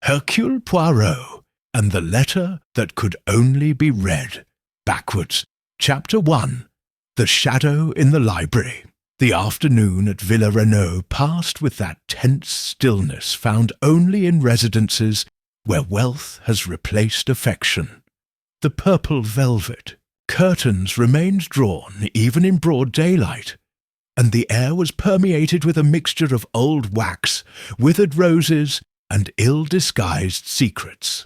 Hercule Poirot and the Letter That Could Only Be Read. Backwards. Chapter 1. The Shadow in the Library. The afternoon at Villa Renaud passed with that tense stillness found only in residences where wealth has replaced affection. The purple velvet curtains remained drawn even in broad daylight, and the air was permeated with a mixture of old wax, withered roses, and ill-disguised secrets.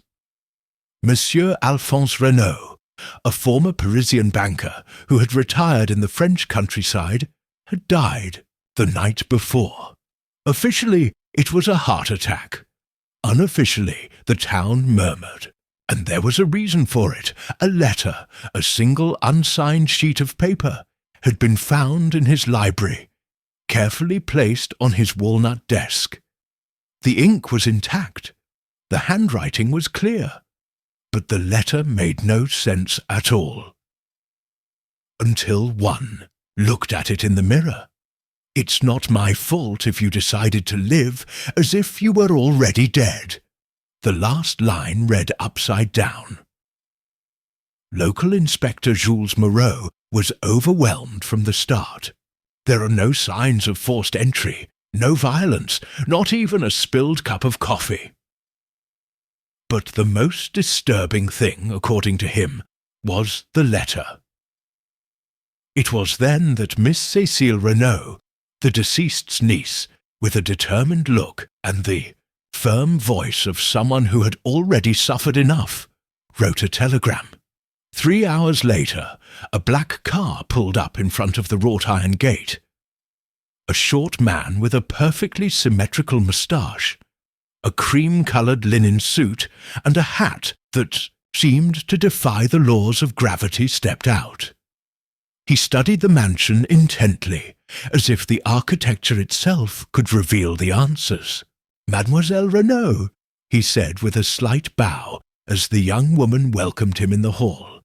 Monsieur Alphonse Renaud, a former Parisian banker who had retired in the French countryside, had died the night before. Officially, it was a heart attack. Unofficially, the town murmured. And there was a reason for it. A letter, a single unsigned sheet of paper, had been found in his library, carefully placed on his walnut desk. The ink was intact. The handwriting was clear. But the letter made no sense at all. Until one looked at it in the mirror. It's not my fault if you decided to live as if you were already dead. The last line read upside down. Local Inspector Jules Moreau was overwhelmed from the start. There are no signs of forced entry, no violence, not even a spilled cup of coffee. But the most disturbing thing, according to him, was the letter. It was then that Miss Cécile Renaud, the deceased's niece, with a determined look and the firm voice of someone who had already suffered enough, wrote a telegram. 3 hours later, a black car pulled up in front of the wrought-iron gate. A short man with a perfectly symmetrical moustache, a cream-coloured linen suit, and a hat that seemed to defy the laws of gravity stepped out. He studied the mansion intently, as if the architecture itself could reveal the answers. "Mademoiselle Renaud," he said with a slight bow as the young woman welcomed him in the hall.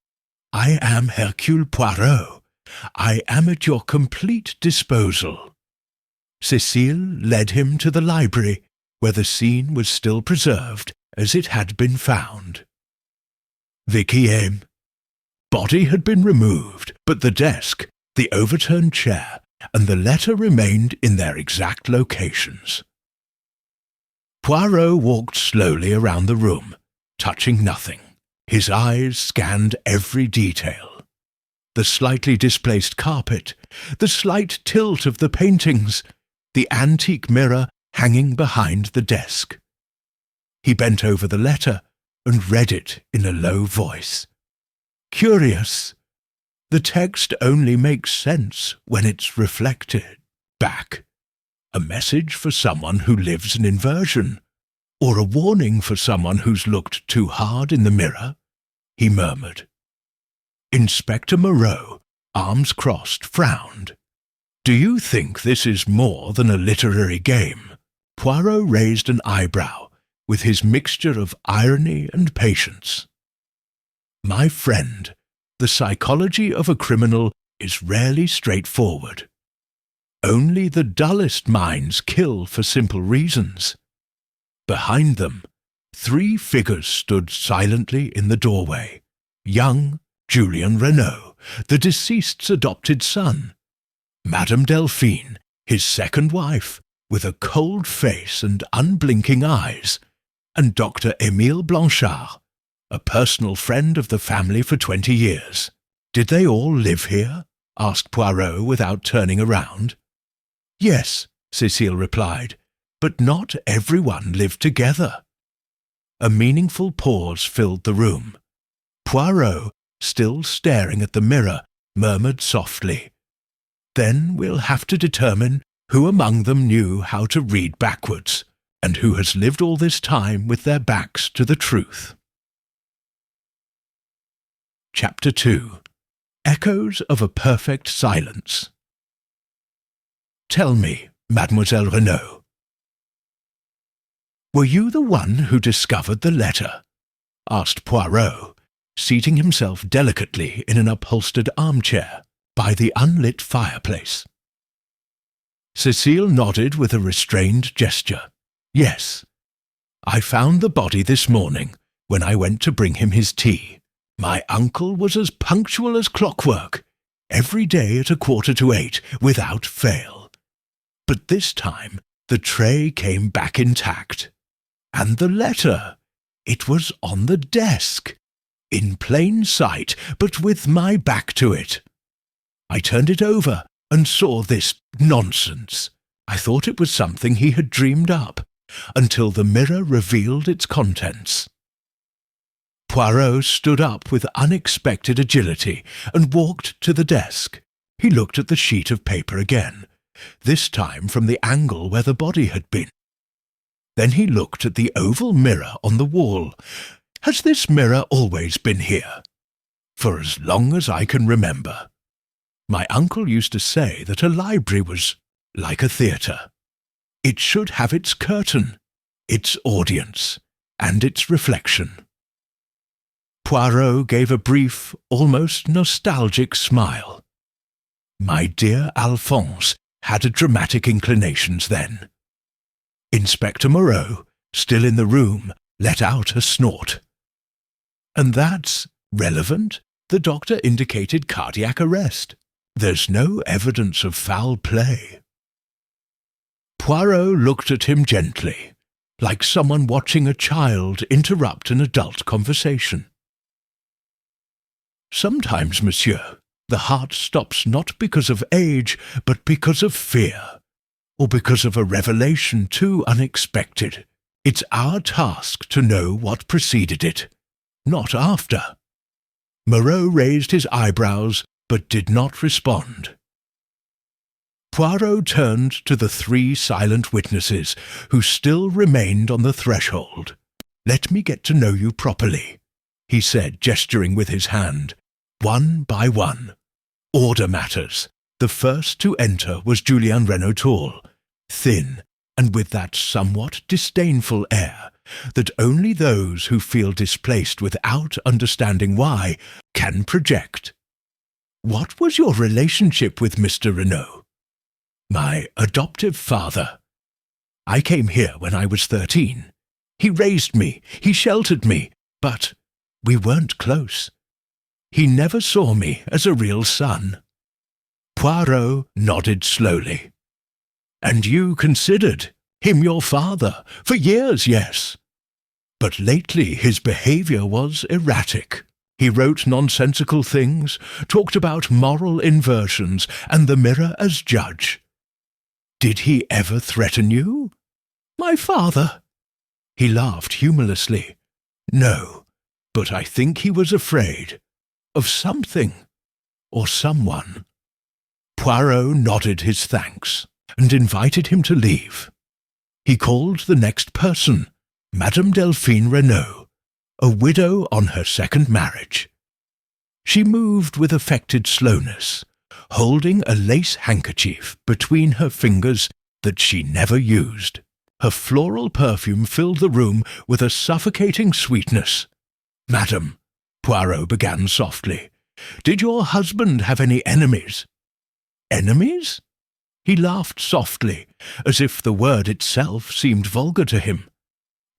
"I am Hercule Poirot. I am at your complete disposal." Cécile led him to the library, where the scene was still preserved as it had been found. Vickiem. Body had been removed, but the desk, the overturned chair, and the letter remained in their exact locations. Poirot walked slowly around the room, touching nothing. His eyes scanned every detail. The slightly displaced carpet, the slight tilt of the paintings, the antique mirror hanging behind the desk. He bent over the letter and read it in a low voice. Curious. The text only makes sense when it's reflected back. A message for someone who lives an inversion, or a warning for someone who's looked too hard in the mirror, he murmured. Inspector Moreau, arms crossed, frowned. Do you think this is more than a literary game? Poirot raised an eyebrow, with his mixture of irony and patience. My friend, the psychology of a criminal is rarely straightforward. Only the dullest minds kill for simple reasons. Behind them, 3 figures stood silently in the doorway. Young Julien Renaud, the deceased's adopted son. Madame Delphine, his second wife, with a cold face and unblinking eyes. And Dr. Émile Blanchard, a personal friend of the family for 20 years. Did they all live here? Asked Poirot without turning around. Yes, Cécile replied, but not everyone lived together. A meaningful pause filled the room. Poirot, still staring at the mirror, murmured softly, Then we'll have to determine who among them knew how to read backwards, and who has lived all this time with their backs to the truth. Chapter 2. Echoes of a Perfect Silence. Tell me, Mademoiselle Renaud. Were you the one who discovered the letter? Asked Poirot, seating himself delicately in an upholstered armchair by the unlit fireplace. Cécile nodded with a restrained gesture. Yes, I found the body this morning when I went to bring him his tea. My uncle was as punctual as clockwork, every day at 7:45, without fail. But this time the tray came back intact. And the letter, it was on the desk, in plain sight, but with my back to it. I turned it over and saw this nonsense. I thought it was something he had dreamed up, until the mirror revealed its contents. Poirot stood up with unexpected agility and walked to the desk. He looked at the sheet of paper again, this time from the angle where the body had been. Then he looked at the oval mirror on the wall. Has this mirror always been here? For as long as I can remember. My uncle used to say that a library was like a theatre. It should have its curtain, its audience, and its reflection. Poirot gave a brief, almost nostalgic smile. My dear Alphonse had a dramatic inclinations then. Inspector Moreau, still in the room, let out a snort. And that's relevant? The doctor indicated cardiac arrest. There's no evidence of foul play. Poirot looked at him gently, like someone watching a child interrupt an adult conversation. Sometimes, monsieur, the heart stops not because of age, but because of fear, or because of a revelation too unexpected. It's our task to know what preceded it, not after. Moreau raised his eyebrows, but did not respond. Poirot turned to the 3 silent witnesses, who still remained on the threshold. Let me get to know you properly, he said, gesturing with his hand. One by one. Order matters. The first to enter was Julien Renaudot, thin, and with that somewhat disdainful air that only those who feel displaced without understanding why can project. What was your relationship with Mr. Renaud? My adoptive father. I came here when I was 13. He raised me, he sheltered me, but we weren't close. He never saw me as a real son. Poirot nodded slowly. And you considered him your father for years, yes. But lately his behaviour was erratic. He wrote nonsensical things, talked about moral inversions, and the mirror as judge. Did he ever threaten you? My father? He laughed humorlessly. No, but I think he was afraid of something or someone. Poirot nodded his thanks and invited him to leave. He called the next person, Madame Delphine Renaud, a widow on her second marriage. She moved with affected slowness, holding a lace handkerchief between her fingers that she never used. Her floral perfume filled the room with a suffocating sweetness. Madam, Poirot began softly, did your husband have any enemies? Enemies? He laughed softly, as if the word itself seemed vulgar to him.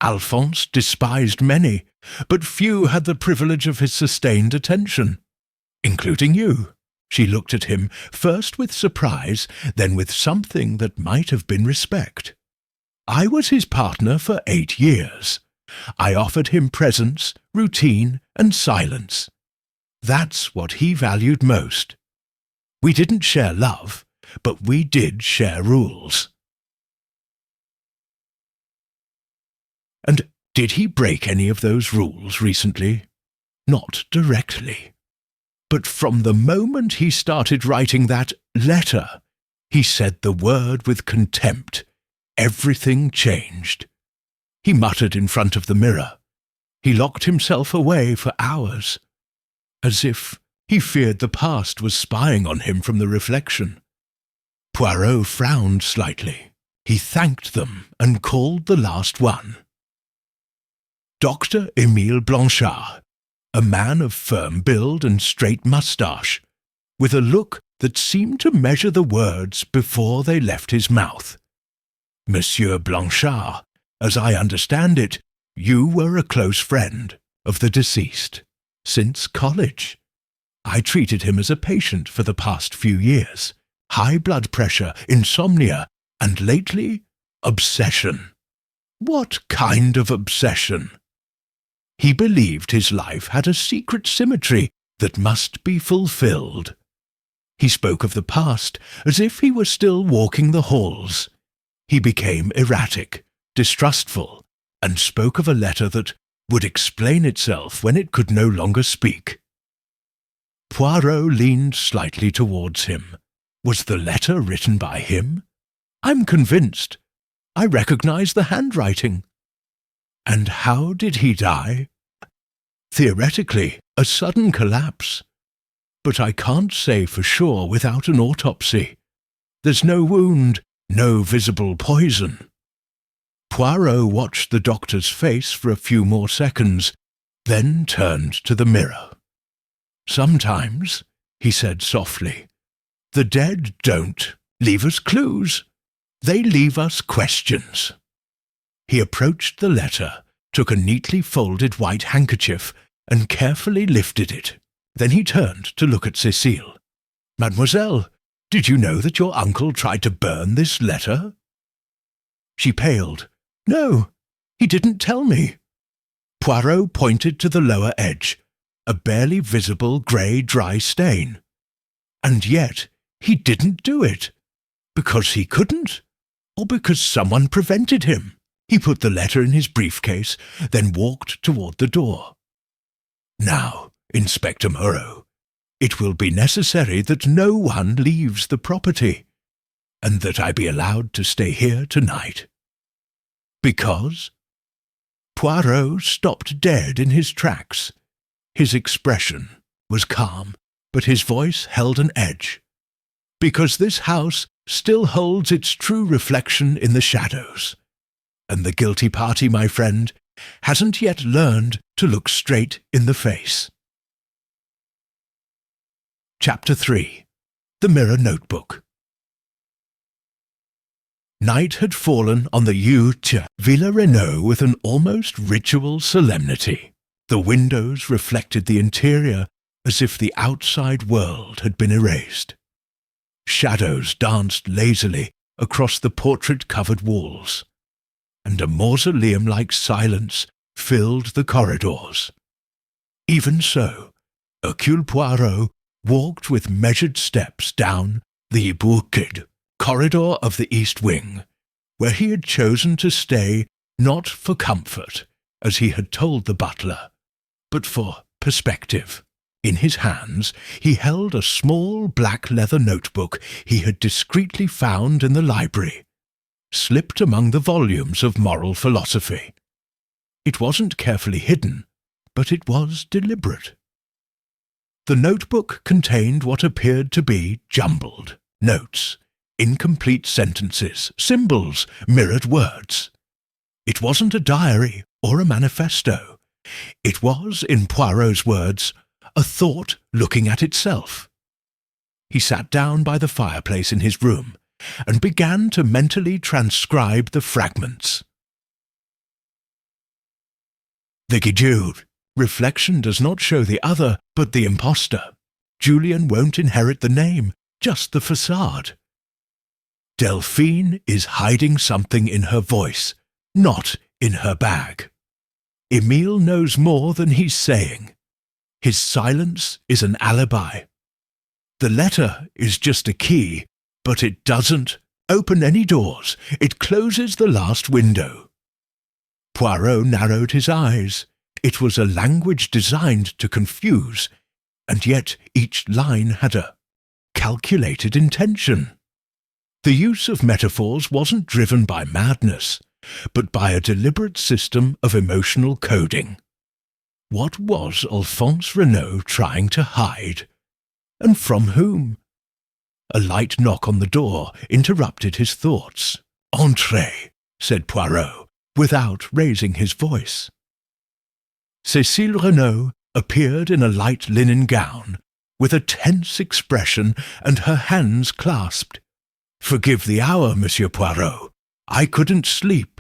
Alphonse despised many, but few had the privilege of his sustained attention, including you. She looked at him, first with surprise, then with something that might have been respect. I was his partner for 8 years. I offered him presence, routine, and silence. That's what he valued most. We didn't share love, but we did share rules. And did he break any of those rules recently? Not directly. But from the moment he started writing that letter, he said the word with contempt. Everything changed. He muttered in front of the mirror. He locked himself away for hours, as if he feared the past was spying on him from the reflection. Poirot frowned slightly. He thanked them and called the last one. Dr. Émile Blanchard, a man of firm build and straight moustache, with a look that seemed to measure the words before they left his mouth. Monsieur Blanchard As I understand it, you were a close friend of the deceased since college. I treated him as a patient for the past few years. High blood pressure, insomnia, and lately, obsession. What kind of obsession? He believed his life had a secret symmetry that must be fulfilled. He spoke of the past as if he were still walking the halls. He became erratic, distrustful, and spoke of a letter that would explain itself when it could no longer speak. Poirot leaned slightly towards him. Was the letter written by him? I'm convinced. I recognize the handwriting. And how did he die? Theoretically, a sudden collapse. But I can't say for sure without an autopsy. There's no wound, no visible poison. Poirot watched the doctor's face for a few more seconds, then turned to the mirror. Sometimes, he said softly, the dead don't leave us clues. They leave us questions. He approached the letter, took a neatly folded white handkerchief, and carefully lifted it. Then he turned to look at Cécile. Mademoiselle, did you know that your uncle tried to burn this letter? She paled. No, he didn't tell me. Poirot pointed to the lower edge, a barely visible grey dry stain. And yet he didn't do it. Because he couldn't, or because someone prevented him. He put the letter in his briefcase, then walked toward the door. Now, Inspector Moreau, it will be necessary that no one leaves the property, and that I be allowed to stay here tonight. Because? Poirot stopped dead in his tracks. His expression was calm, but his voice held an edge. Because this house still holds its true reflection in the shadows, and the guilty party, my friend, hasn't yet learned to look straight in the face. Chapter 3. The Mirror Notebook. Night had fallen on the Rue de Villa-Renaud with an almost ritual solemnity. The windows reflected the interior as if the outside world had been erased. Shadows danced lazily across the portrait-covered walls, and a mausoleum-like silence filled the corridors. Even so, Hercule Poirot walked with measured steps down the Bourgade corridor of the East Wing, where he had chosen to stay not for comfort, as he had told the butler, but for perspective. In his hands he held a small black leather notebook he had discreetly found in the library, slipped among the volumes of moral philosophy. It wasn't carefully hidden, but it was deliberate. The notebook contained what appeared to be jumbled notes, incomplete sentences, symbols, mirrored words. It wasn't a diary or a manifesto. It was, in Poirot's words, a thought looking at itself. He sat down by the fireplace in his room and began to mentally transcribe the fragments. The Guidoux. Reflection does not show the other, but the impostor. Julian won't inherit the name, just the facade. Delphine is hiding something in her voice, not in her bag. Emile knows more than he's saying. His silence is an alibi. The letter is just a key, but it doesn't open any doors. It closes the last window. Poirot narrowed his eyes. It was a language designed to confuse, and yet each line had a calculated intention. The use of metaphors wasn't driven by madness, but by a deliberate system of emotional coding. What was Alphonse Renaud trying to hide? And from whom? A light knock on the door interrupted his thoughts. "Entrez," said Poirot, without raising his voice. Cécile Renaud appeared in a light linen gown, with a tense expression and her hands clasped. "Forgive the hour, Monsieur Poirot. I couldn't sleep.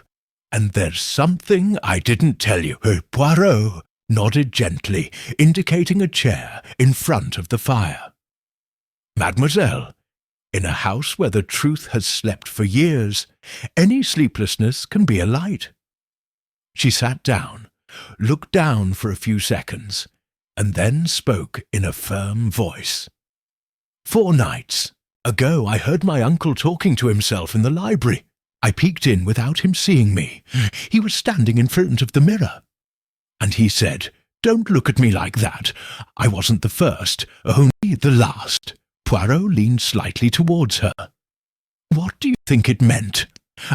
And there's something I didn't tell you. Poirot nodded gently, indicating a chair in front of the fire. Mademoiselle, in a house where the truth has slept for years, any sleeplessness can be a light. She sat down, looked down for a few seconds, and then spoke in a firm voice. 4 nights ago I heard my uncle talking to himself in the library. I peeked in without him seeing me. He was standing in front of the mirror. And he said, "Don't look at me like that. I wasn't the first, only the last." Poirot leaned slightly towards her. What do you think it meant?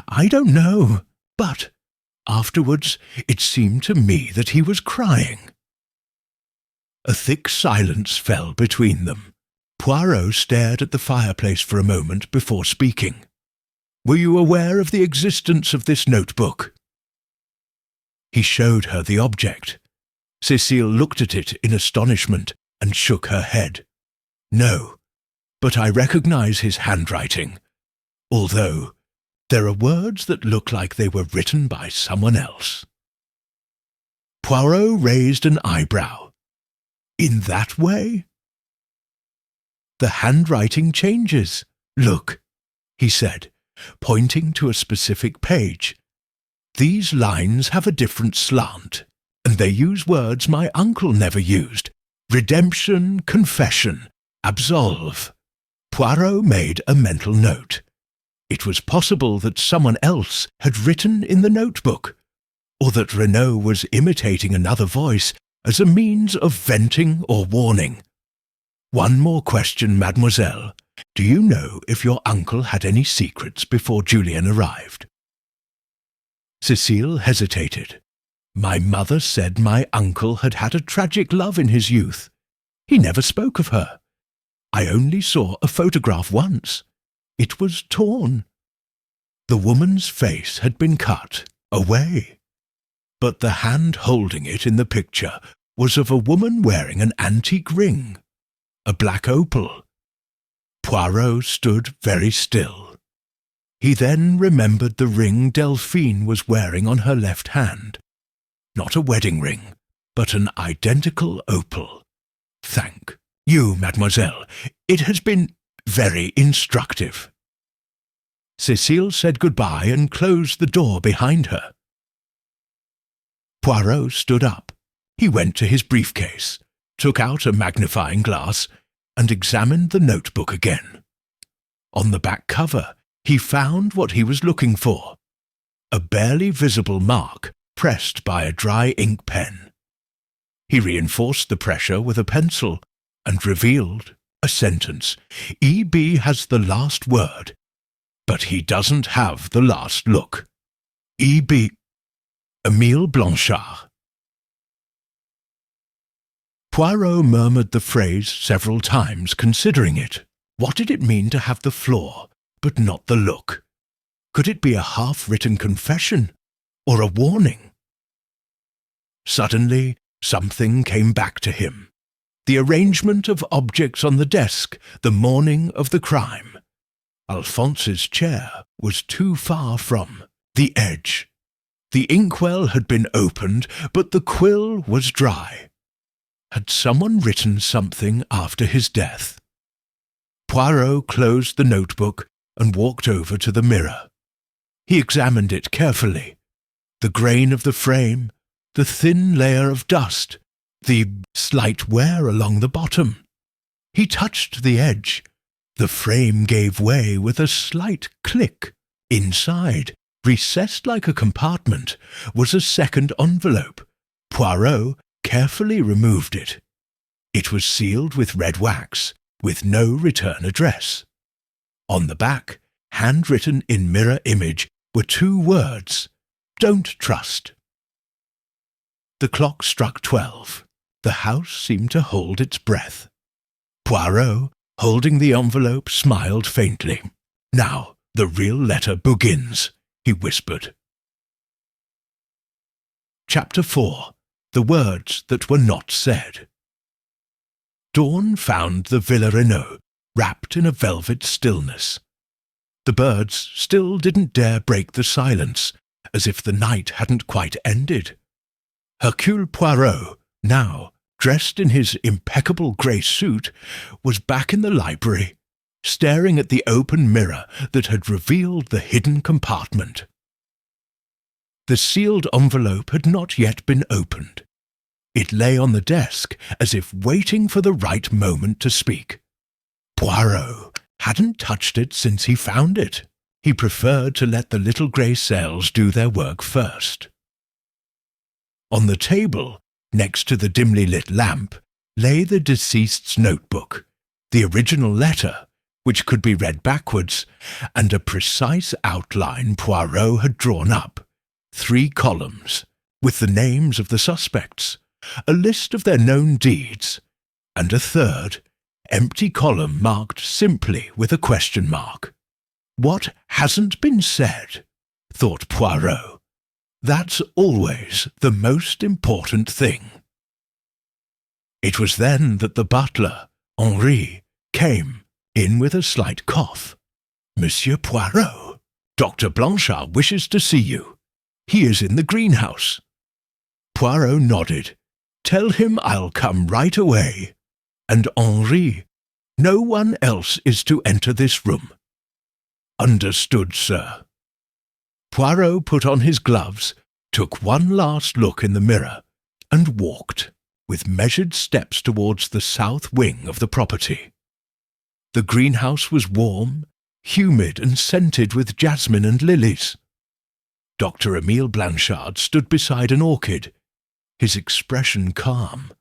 I don't know, but afterwards it seemed to me that he was crying. A thick silence fell between them. Poirot stared at the fireplace for a moment before speaking. Were you aware of the existence of this notebook? He showed her the object. Cécile looked at it in astonishment and shook her head. No, but I recognize his handwriting, although there are words that look like they were written by someone else. Poirot raised an eyebrow. In that way? The handwriting changes. Look, he said, pointing to a specific page. These lines have a different slant, and they use words my uncle never used. Redemption, confession, absolve. Poirot made a mental note. It was possible that someone else had written in the notebook, or that Renaud was imitating another voice as a means of venting or warning. One more question, mademoiselle. Do you know if your uncle had any secrets before Julien arrived? Cécile hesitated. My mother said my uncle had had a tragic love in his youth. He never spoke of her. I only saw a photograph once. It was torn. The woman's face had been cut away, but the hand holding it in the picture was of a woman wearing an antique ring, a black opal. Poirot stood very still. He then remembered the ring Delphine was wearing on her left hand. Not a wedding ring, but an identical opal. Thank you, mademoiselle. It has been very instructive. Cécile said goodbye and closed the door behind her. Poirot stood up. He went to his briefcase, took out a magnifying glass, and examined the notebook again. On the back cover, he found what he was looking for, a barely visible mark pressed by a dry ink pen. He reinforced the pressure with a pencil and revealed a sentence. E.B. has the last word, but he doesn't have the last look. E.B. Émile Blanchard. Poirot murmured the phrase several times, considering it. What did it mean to have the flaw, but not the look? Could it be a half-written confession, or a warning? Suddenly, something came back to him. The arrangement of objects on the desk the morning of the crime. Alphonse's chair was too far from the edge. The inkwell had been opened, but the quill was dry. Had someone written something after his death? Poirot closed the notebook and walked over to the mirror. He examined it carefully. The grain of the frame, the thin layer of dust, the slight wear along the bottom. He touched the edge. The frame gave way with a slight click. Inside, recessed like a compartment, was a second envelope. Poirot carefully removed it. It was sealed with red wax, with no return address. On the back, handwritten in mirror image, were 2 words, "Don't trust." The clock struck 12. The house seemed to hold its breath. Poirot, holding the envelope, smiled faintly. Now the real letter begins, he whispered. Chapter 4. The words that were not said. Dawn found the Villa Renaud wrapped in a velvet stillness. The birds still didn't dare break the silence, as if the night hadn't quite ended. Hercule Poirot, now dressed in his impeccable grey suit, was back in the library, staring at the open mirror that had revealed the hidden compartment. The sealed envelope had not yet been opened. It lay on the desk as if waiting for the right moment to speak. Poirot hadn't touched it since he found it. He preferred to let the little grey cells do their work first. On the table, next to the dimly lit lamp, lay the deceased's notebook, the original letter, which could be read backwards, and a precise outline Poirot had drawn up, 3 columns, with the names of the suspects, a list of their known deeds, and a third, empty column marked simply with a question mark. What hasn't been said? Thought Poirot. That's always the most important thing. It was then that the butler, Henri, came in with a slight cough. Monsieur Poirot, Dr. Blanchard wishes to see you. He is in the greenhouse. Poirot nodded. Tell him I'll come right away. And Henri, no one else is to enter this room. Understood, sir. Poirot put on his gloves, took one last look in the mirror, and walked, with measured steps towards the south wing of the property. The greenhouse was warm, humid and scented with jasmine and lilies. Dr. Émile Blanchard stood beside an orchid, his expression calm,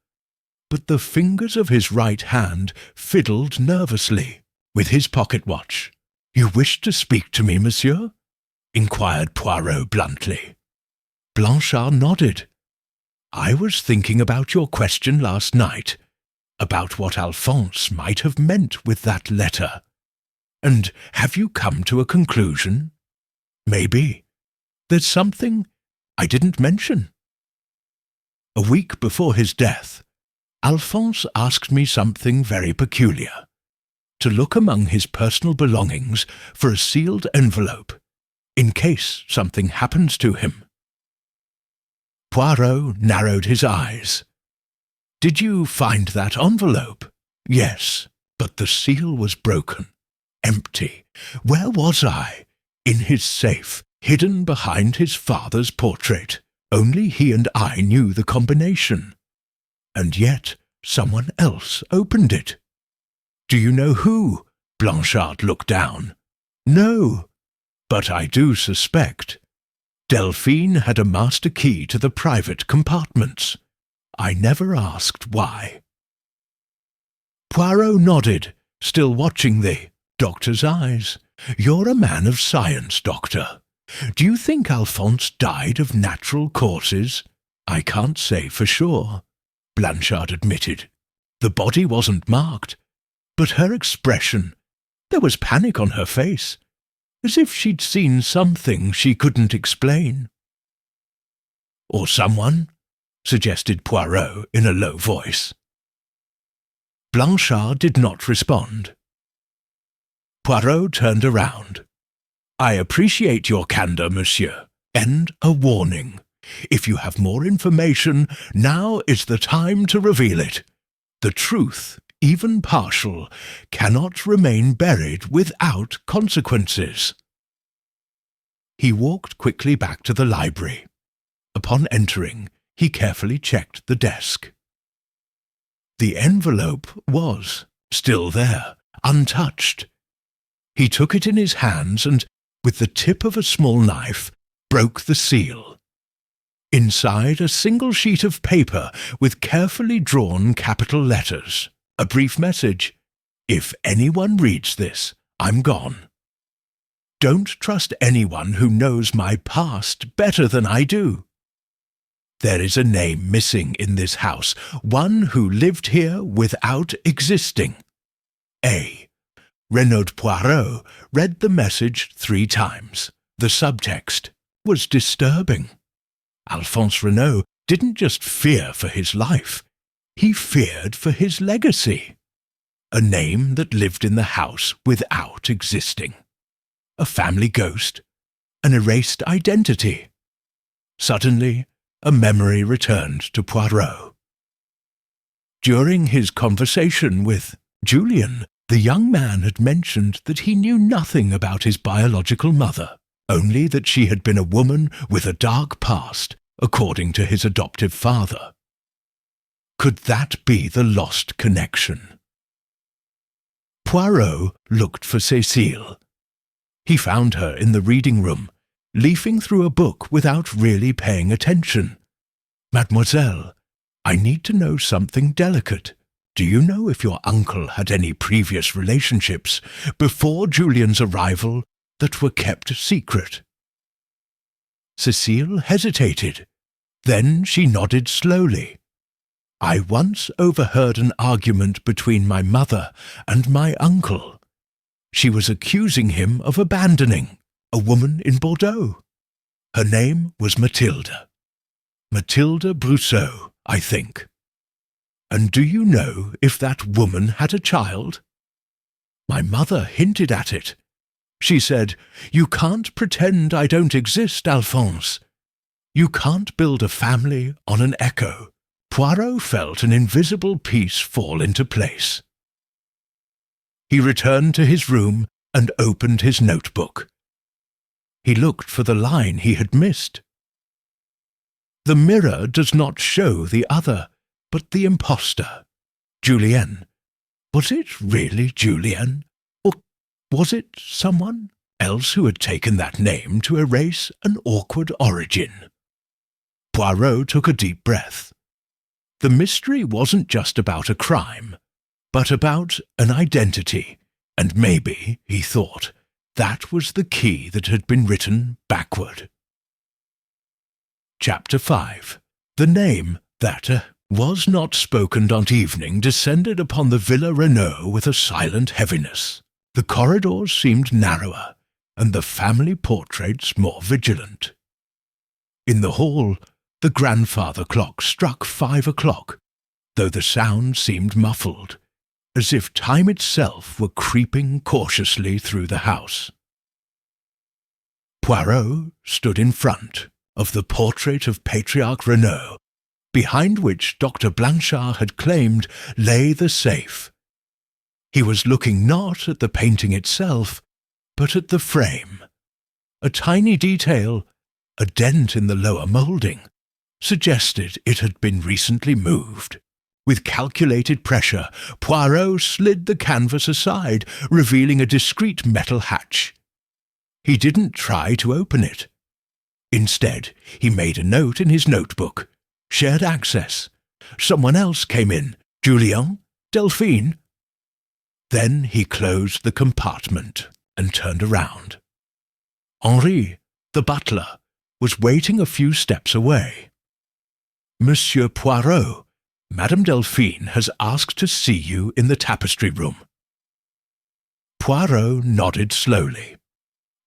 but the fingers of his right hand fiddled nervously with his pocket watch. You wish to speak to me, monsieur? Inquired Poirot bluntly. Blanchard nodded. I was thinking about your question last night, about what Alphonse might have meant with that letter. And have you come to a conclusion? Maybe. There's something I didn't mention. A week before his death, Alphonse asked me something very peculiar. To look among his personal belongings for a sealed envelope, in case something happens to him. Poirot narrowed his eyes. Did you find that envelope? Yes, but the seal was broken, empty. Where was I? In his safe, hidden behind his father's portrait. Only he and I knew the combination. And yet someone else opened it. Do you know who? Blanchard looked down. No, but I do suspect. Delphine had a master key to the private compartments. I never asked why. Poirot nodded, still watching the doctor's eyes. You're a man of science, doctor. Do you think Alphonse died of natural causes? I can't say for sure, Blanchard admitted. The body wasn't marked. But her expression, there was panic on her face, as if she'd seen something she couldn't explain. Or someone, suggested Poirot in a low voice. Blanchard did not respond. Poirot turned around. I appreciate your candour, monsieur, and a warning. If you have more information, now is the time to reveal it. The truth, even partial, cannot remain buried without consequences. He walked quickly back to the library. Upon entering, he carefully checked the desk. The envelope was still there, untouched. He took it in his hands and, with the tip of a small knife, broke the seal. Inside, a single sheet of paper with carefully drawn capital letters. A brief message. If anyone reads this, I'm gone. Don't trust anyone who knows my past better than I do. There is a name missing in this house, one who lived here without existing. A. Renaud Poirot read the message 3 times. The subtext was disturbing. Alphonse Renaud didn't just fear for his life. He feared for his legacy. A name that lived in the house without existing. A family ghost. An erased identity. Suddenly, a memory returned to Poirot. During his conversation with Julian, the young man had mentioned that he knew nothing about his biological mother, only that she had been a woman with a dark past, according to his adoptive father. Could that be the lost connection? Poirot looked for Cécile. He found her in the reading room, leafing through a book without really paying attention. "Mademoiselle, I need to know something delicate. Do you know if your uncle had any previous relationships before Julian's arrival that were kept secret?" Cécile hesitated. Then she nodded slowly. "I once overheard an argument between my mother and my uncle. She was accusing him of abandoning a woman in Bordeaux. Her name was Mathilde. Mathilde Brousseau, I think. And do you know if that woman had a child? My mother hinted at it. She said, 'You can't pretend I don't exist, Alphonse. You can't build a family on an echo.'" Poirot felt an invisible piece fall into place. He returned to his room and opened his notebook. He looked for the line he had missed. "The mirror does not show the other, but the impostor. Julienne. Was it really Julienne? Or was it someone else who had taken that name to erase an awkward origin?" Poirot took a deep breath. The mystery wasn't just about a crime, but about an identity, and maybe, he thought, that was the key that had been written backward. Chapter 5. The name that was not spoken that evening descended upon the Villa Renaud with a silent heaviness. The corridors seemed narrower, and the family portraits more vigilant. In the hall, the grandfather clock struck 5 o'clock, though the sound seemed muffled, as if time itself were creeping cautiously through the house. Poirot stood in front of the portrait of Patriarch Renaud, behind which Dr. Blanchard had claimed lay the safe. He was looking not at the painting itself, but at the frame. A tiny detail, a dent in the lower moulding, suggested it had been recently moved. With calculated pressure, Poirot slid the canvas aside, revealing a discreet metal hatch. He didn't try to open it. Instead, he made a note in his notebook. Shared access. Someone else came in. Julien? Delphine? Then he closed the compartment and turned around. Henri, the butler, was waiting a few steps away. "Monsieur Poirot, Madame Delphine has asked to see you in the tapestry room." Poirot nodded slowly.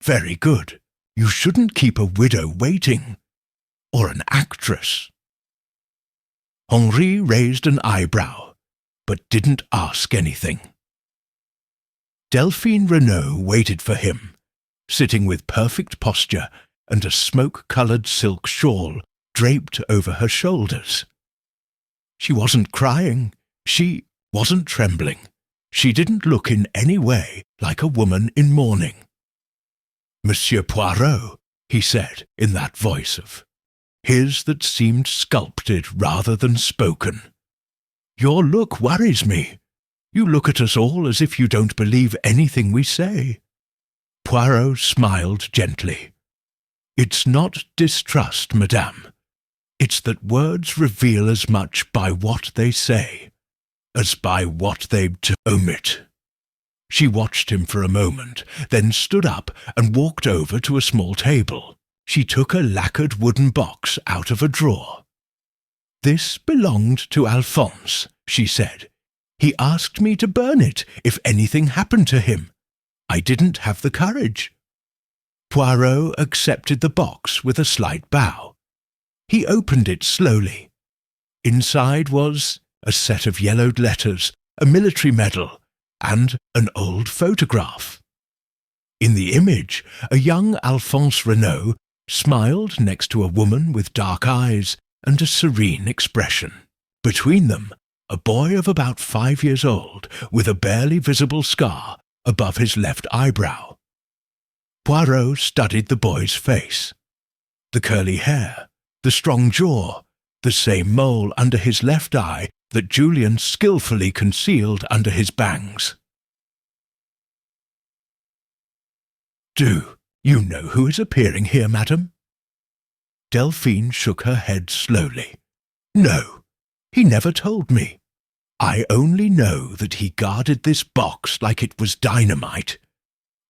"Very good. You shouldn't keep a widow waiting. Or an actress." Henri raised an eyebrow, but didn't ask anything. Delphine Renaud waited for him, sitting with perfect posture and a smoke-coloured silk shawl draped over her shoulders. She wasn't crying. She wasn't trembling. She didn't look in any way like a woman in mourning. "Monsieur Poirot," he said in that voice of his that seemed sculpted rather than spoken. "Your look worries me. You look at us all as if you don't believe anything we say." Poirot smiled gently. "It's not distrust, madame. It's that words reveal as much by what they say as by what they omit." She watched him for a moment, then stood up and walked over to a small table. She took a lacquered wooden box out of a drawer. "This belonged to Alphonse," she said. "He asked me to burn it if anything happened to him. I didn't have the courage." Poirot accepted the box with a slight bow. He opened it slowly. Inside was a set of yellowed letters, a military medal, and an old photograph. In the image, a young Alphonse Renaud smiled next to a woman with dark eyes and a serene expression. Between them, a boy of about 5 years old with a barely visible scar above his left eyebrow. Poirot studied the boy's face. The curly hair, the strong jaw, the same mole under his left eye that Julian skillfully concealed under his bangs. "Do you know who is appearing here, madam?" Delphine shook her head slowly. "No, he never told me. I only know that he guarded this box like it was dynamite,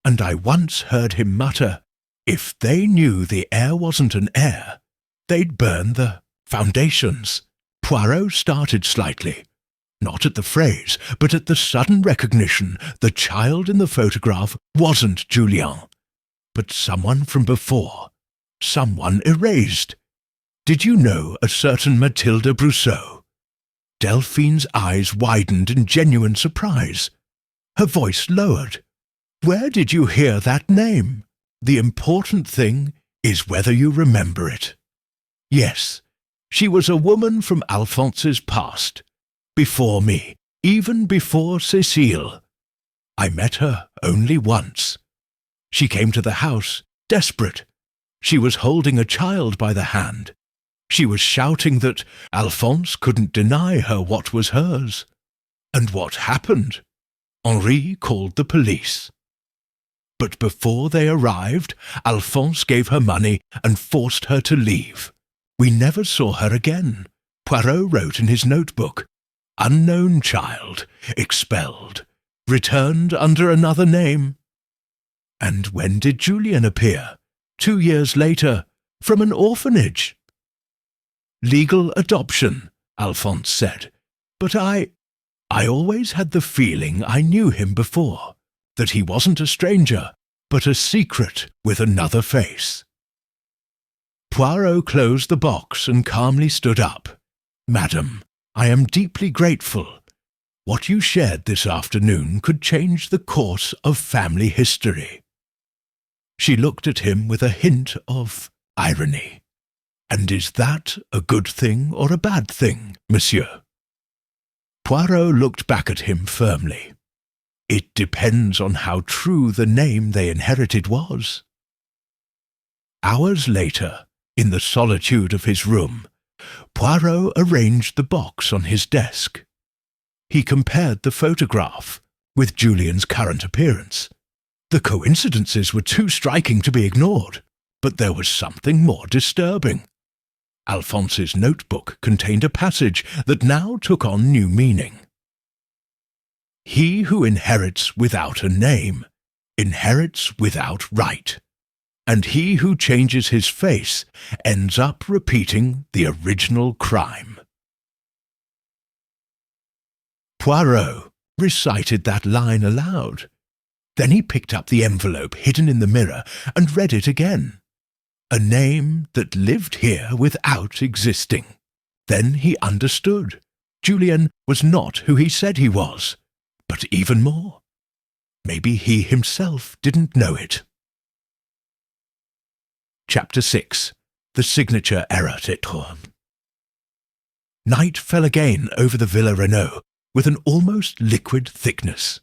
and I once heard him mutter, if they knew the heir wasn't an heir, they'd burn the foundations." Poirot started slightly, not at the phrase, but at the sudden recognition the child in the photograph wasn't Julien, but someone from before, someone erased. "Did you know a certain Mathilde Brousseau?" Delphine's eyes widened in genuine surprise. Her voice lowered. "Where did you hear that name? The important thing is whether you remember it. Yes, she was a woman from Alphonse's past, before me, even before Cécile. I met her only once. She came to the house, desperate. She was holding a child by the hand. She was shouting that Alphonse couldn't deny her what was hers. And what happened? Henri called the police. But before they arrived, Alphonse gave her money and forced her to leave. We never saw her again. Poirot wrote in his notebook, "Unknown child, expelled, returned under another name." And when did Julien appear? 2 years later, from an orphanage. "Legal adoption," Alphonse said. "But I always had the feeling I knew him before, that he wasn't a stranger, but a secret with another face." Poirot closed the box and calmly stood up. "Madam, I am deeply grateful. What you shared this afternoon could change the course of family history." She looked at him with a hint of irony. "And is that a good thing or a bad thing, monsieur?" Poirot looked back at him firmly. "It depends on how true the name they inherited was." Hours later, in the solitude of his room, Poirot arranged the box on his desk. He compared the photograph with Julien's current appearance. The coincidences were too striking to be ignored, but there was something more disturbing. Alphonse's notebook contained a passage that now took on new meaning. "He who inherits without a name inherits without right, and he who changes his face ends up repeating the original crime." Poirot recited that line aloud. Then he picked up the envelope hidden in the mirror and read it again. A name that lived here without existing. Then he understood. Julien was not who he said he was, but even more. Maybe he himself didn't know it. Chapter 6. The Signature Error Tétron. Night fell again over the Villa Renaud with an almost liquid thickness.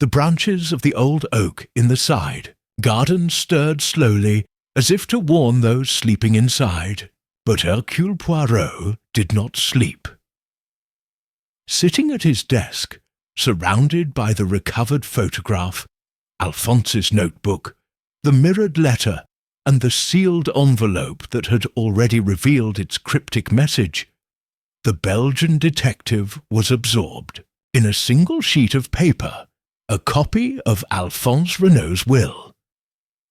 The branches of the old oak in the side garden stirred slowly as if to warn those sleeping inside, but Hercule Poirot did not sleep. Sitting at his desk, surrounded by the recovered photograph, Alphonse's notebook, the mirrored letter, and the sealed envelope that had already revealed its cryptic message, the Belgian detective was absorbed. In a single sheet of paper, a copy of Alphonse Renaud's will.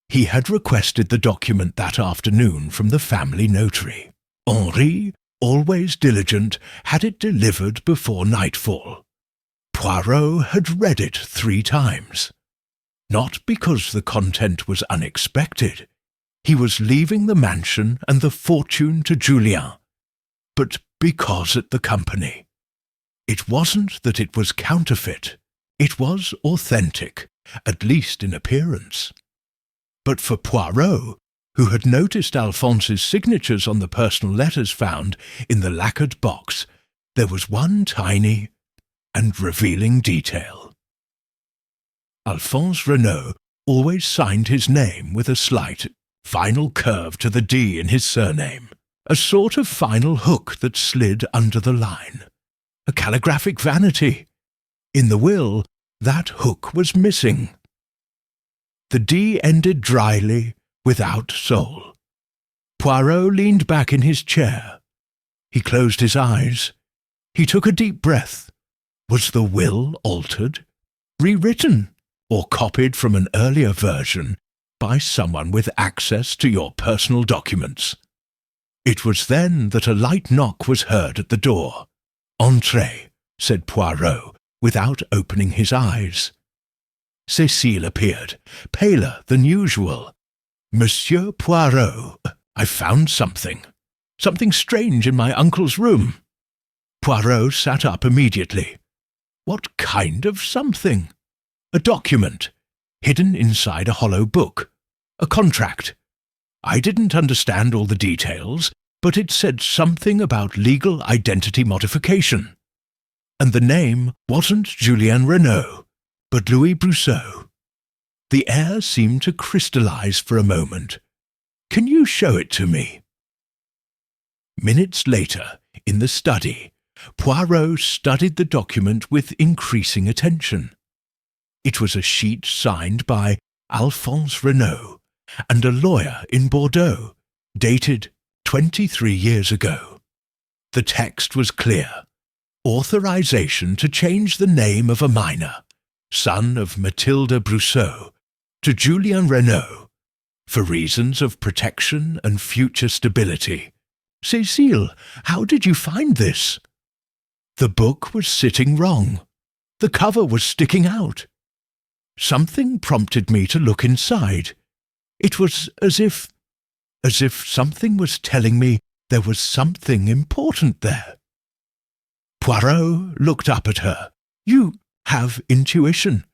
He had requested the document that afternoon from the family notary. Henri, always diligent, had it delivered before nightfall. Poirot had read it 3 times. Not because the content was unexpected. He was leaving the mansion and the fortune to Julien, but because at the company. It wasn't that it was counterfeit. It was authentic, at least in appearance. But for Poirot, who had noticed Alphonse's signatures on the personal letters found in the lacquered box, there was one tiny and revealing detail. Alphonse Renaud always signed his name with a slight, final curve to the D in his surname, a sort of final hook that slid under the line. A calligraphic vanity. In the will, that hook was missing. The D ended dryly, without soul. Poirot leaned back in his chair. He closed his eyes. He took a deep breath. Was the will altered, rewritten, or copied from an earlier version by someone with access to your personal documents? It was then that a light knock was heard at the door. "Entrez," said Poirot, without opening his eyes. Cécile appeared, paler than usual. "Monsieur Poirot, I've found something. Something strange in my uncle's room." Poirot sat up immediately. What kind of something? A document, hidden inside a hollow book. A contract. I didn't understand all the details, but it said something about legal identity modification. And the name wasn't Julien Renaud, but Louis Brousseau. The air seemed to crystallize for a moment. "Can you show it to me?" Minutes later, in the study, Poirot studied the document with increasing attention. It was a sheet signed by Alphonse Renaud and a lawyer in Bordeaux, dated 23 years ago. The text was clear. Authorization to change the name of a minor, son of Mathilde Brousseau, to Julien Renaud, for reasons of protection and future stability. "Cécile, how did you find this?" The book was sitting wrong. The cover was sticking out. Something prompted me to look inside. It was as if something was telling me there was something important there. Poirot looked up at her. "You have intuition.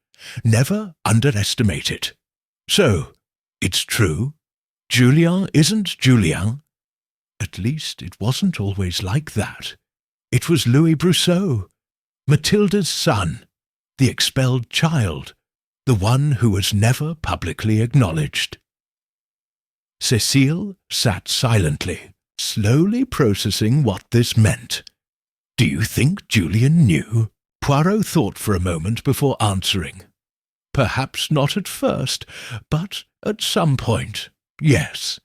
Never underestimate it. So, it's true? Julien isn't Julien? At least it wasn't always like that. It was Louis Brousseau, Mathilde's son, the expelled child, the one who was never publicly acknowledged." Cécile sat silently, slowly processing what this meant. "Do you think Julien knew?" Poirot thought for a moment before answering. "Perhaps not at first, but at some point, yes.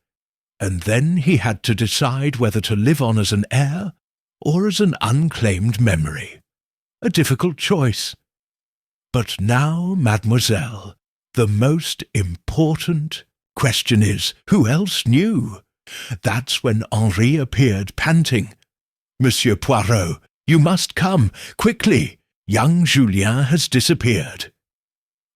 And then he had to decide whether to live on as an heir or as an unclaimed memory. A difficult choice. But now, mademoiselle, the most important question is, who else knew? That's when Henri appeared, panting. "Monsieur Poirot, you must come, quickly. Young Julien has disappeared."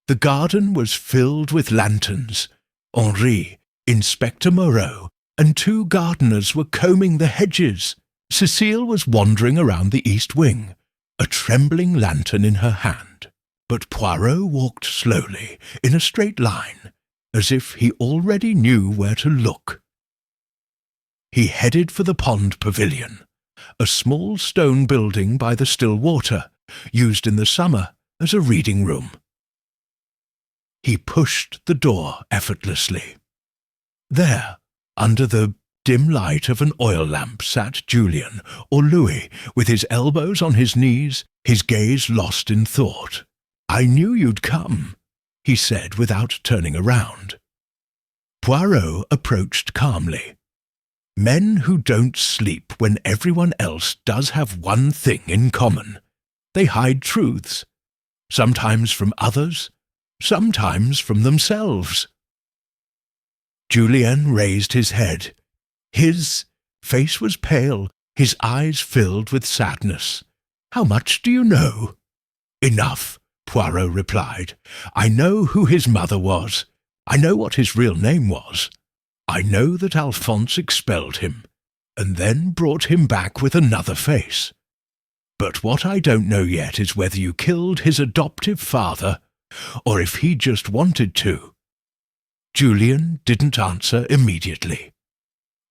The garden was filled with lanterns. Henri, Inspector Moreau, and 2 gardeners were combing the hedges. Cécile was wandering around the east wing, a trembling lantern in her hand. But Poirot walked slowly, in a straight line, as if he already knew where to look. He headed for the pond pavilion, a small stone building by the still water, used in the summer as a reading room. He pushed the door effortlessly. There, under the dim light of an oil lamp, sat Julien, or Louis, with his elbows on his knees, his gaze lost in thought. "I knew you'd come," he said without turning around. Poirot approached calmly. Men who don't sleep when everyone else does have one thing in common. They hide truths, sometimes from others, sometimes from themselves. Julien raised his head. His face was pale, his eyes filled with sadness. "How much do you know?" "Enough," Poirot replied. "I know who his mother was. I know what his real name was. I know that Alphonse expelled him, and then brought him back with another face. But what I don't know yet is whether you killed his adoptive father, or if he just wanted to." Julian didn't answer immediately.